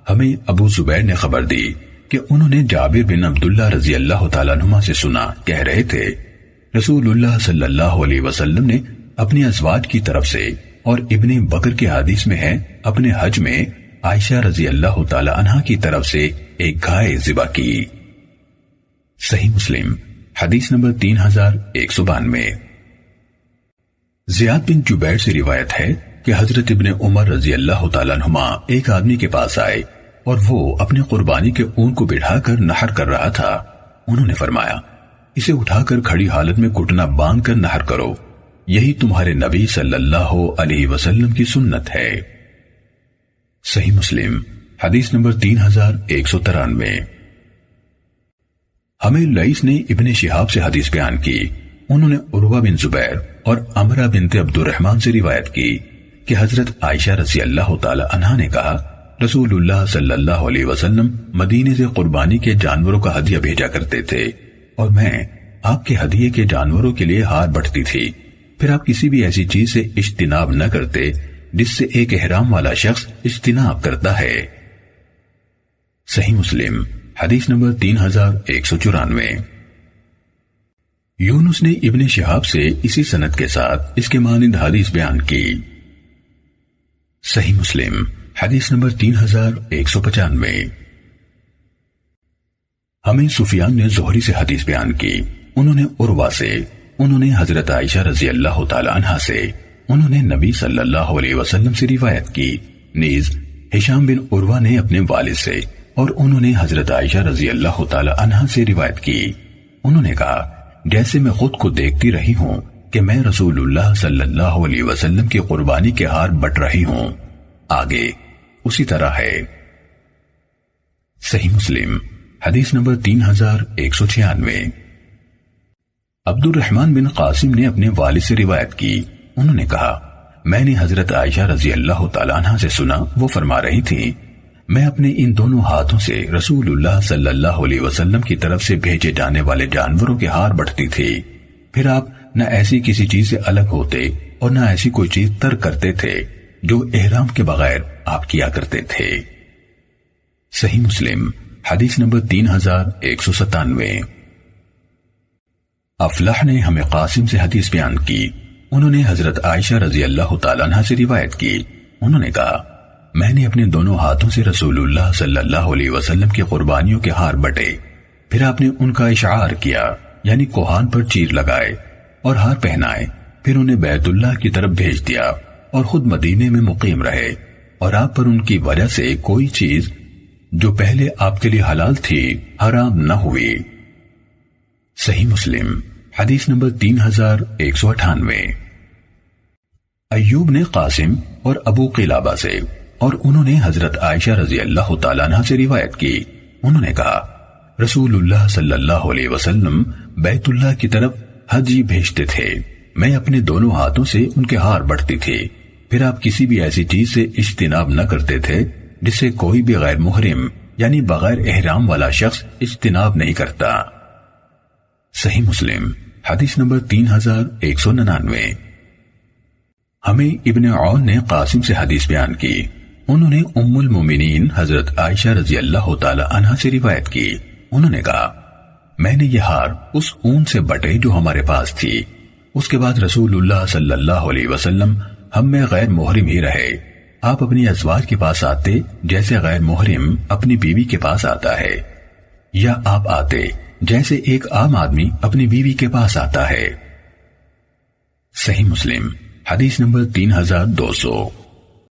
ہمیں ابو زبیر نے خبر دی کہ انہوں نے جابر بن عبداللہ رضی اللہ تعالیٰ عنہما سے سنا، کہہ رہے تھے رسول اللہ صلی اللہ علیہ وسلم نے اپنی ازواج کی طرف سے، اور ابن بکر کے حدیث میں ہے اپنے حج میں عائشہ رضی اللہ تعالی عنہا کی طرف سے ایک گائے ذبح کی۔ صحیح مسلم حدیث نمبر 3192۔ زیاد بن جبیر سے روایت ہے کہ حضرت ابن عمر رضی اللہ تعالیٰ عنہما ایک آدمی کے پاس آئے اور وہ اپنی قربانی کے اون کو بڑھا کر نحر کر رہا تھا۔ انہوں نے فرمایا اسے اٹھا کر کھڑی حالت میں گھٹنا باندھ کر نحر کرو، یہی تمہارے نبی صلی اللہ علیہ وسلم کی سنت ہے۔ صحیح مسلم حدیث نمبر 3193۔ ہمیں لئیس نے ابن شہاب سے حدیث بیان کی، انہوں نے عروہ بن زبیر اور عمرہ بنت عبد الرحمن سے روایت کی کہ حضرت عائشہ رضی اللہ تعالی عنہا نے کہا رسول اللہ صلی اللہ علیہ وسلم مدینے سے قربانی کے جانوروں کا ہدیہ بھیجا کرتے تھے، اور میں آپ کے ہدیے کے جانوروں کے لیے ہار بٹتی تھی، پھر آپ کسی بھی ایسی چیز سے اجتناب نہ کرتے جس سے ایک احرام والا شخص اجتناب کرتا ہے۔ صحیح مسلم حدیث نمبر 3194۔ یونس نے ابن شہاب سے اسی سند کے ساتھ اس کے مانند حدیث بیان کی۔ صحیح مسلم حدیث نمبر 3195۔ ہمیں سفیان نے زہری سے حدیث بیان کی، انہوں نے عروہ سے، انہوں نے حضرت عائشہ رضی اللہ تعالی عنہا سے، انہوں نے نبی صلی اللہ علیہ وسلم سے روایت کی، نیز ہشام بن عروہ نے اپنے والد سے، اور انہوں نے حضرت عائشہ رضی اللہ تعالی عنہا سے روایت کی، انہوں نے کہا جیسے میں خود کو دیکھتی رہی ہوں کہ میں رسول اللہ صلی اللہ علیہ وسلم کی قربانی کے ہار بٹ رہی ہوں، آگے اسی طرح ہے۔ صحیح مسلم حدیث نمبر 3196۔ عبد الرحمن بن قاسم نے اپنے والد سے روایت کی، انہوں نے کہا میں نے حضرت عائشہ رضی اللہ تعالیٰ عنہ سے سنا، وہ فرما رہی تھی میں اپنے ان دونوں ہاتھوں سے رسول اللہ صلی اللہ علیہ وسلم کی طرف سے بھیجے جانے والے جانوروں کے ہار بٹتی تھی، پھر آپ نہ ایسی کسی چیز سے الگ ہوتے اور نہ ایسی کوئی چیز ترک کرتے تھے جو احرام کے بغیر آپ کیا کرتے تھے۔ صحیح مسلم حدیث نمبر 3197۔ افلاح نے ہمیں قاسم سے حدیث بیان کی، انہوں نے حضرت عائشہ رضی اللہ تعالیٰ عنہ سے روایت کی، انہوں نے کہا میں نے اپنے دونوں ہاتھوں سے رسول اللہ صلی اللہ علیہ وسلم کی قربانیوں کے ہار بٹے، پھر آپ نے ان کا اشعار کیا، یعنی کوہان پر چیر لگائے اور ہار پہنائے، پھر انہیں بیت اللہ کی طرف بھیج دیا اور خود مدینے میں مقیم رہے، اور آپ پر ان کی وجہ سے کوئی چیز جو پہلے آپ کے لیے حلال تھی حرام نہ ہوئی۔ صحیح مسلم حدیث نمبر 3198۔ ایوب نے قاسم اور ابو قلابہ سے، اور انہوں نے حضرت عائشہ رضی اللہ تعالیٰ عنہ سے روایت کی، انہوں نے کہا رسول اللہ صلی اللہ علیہ وسلم بیت اللہ کی طرف حجی بھیجتے تھے، میں اپنے دونوں ہاتھوں سے ان کے ہار بٹتی تھی، پھر آپ کسی بھی ایسی چیز سے اجتناب نہ کرتے تھے جس سے کوئی بھی غیر محرم یعنی بغیر احرام والا شخص اجتناب نہیں کرتا۔ صحیح مسلم حدیث نمبر 3199۔ ہمیں ابن عون نے قاسم سے حدیث بیان کی، انہوں نے ام المومنین حضرت عائشہ رضی اللہ تعالی عنہا سے روایت کی، انہوں نے کہا میں نے یہ ہار اس اون سے بٹے جو ہمارے پاس تھی، اس کے بعد رسول اللہ صلی اللہ علیہ وسلم ہم میں غیر محرم ہی رہے، آپ اپنی ازواج کے پاس آتے جیسے غیر محرم اپنی بیوی کے پاس آتا ہے، یا آپ آتے جیسے ایک عام آدمی اپنی بیوی کے پاس آتا ہے۔ صحیح مسلم حدیث نمبر 3200۔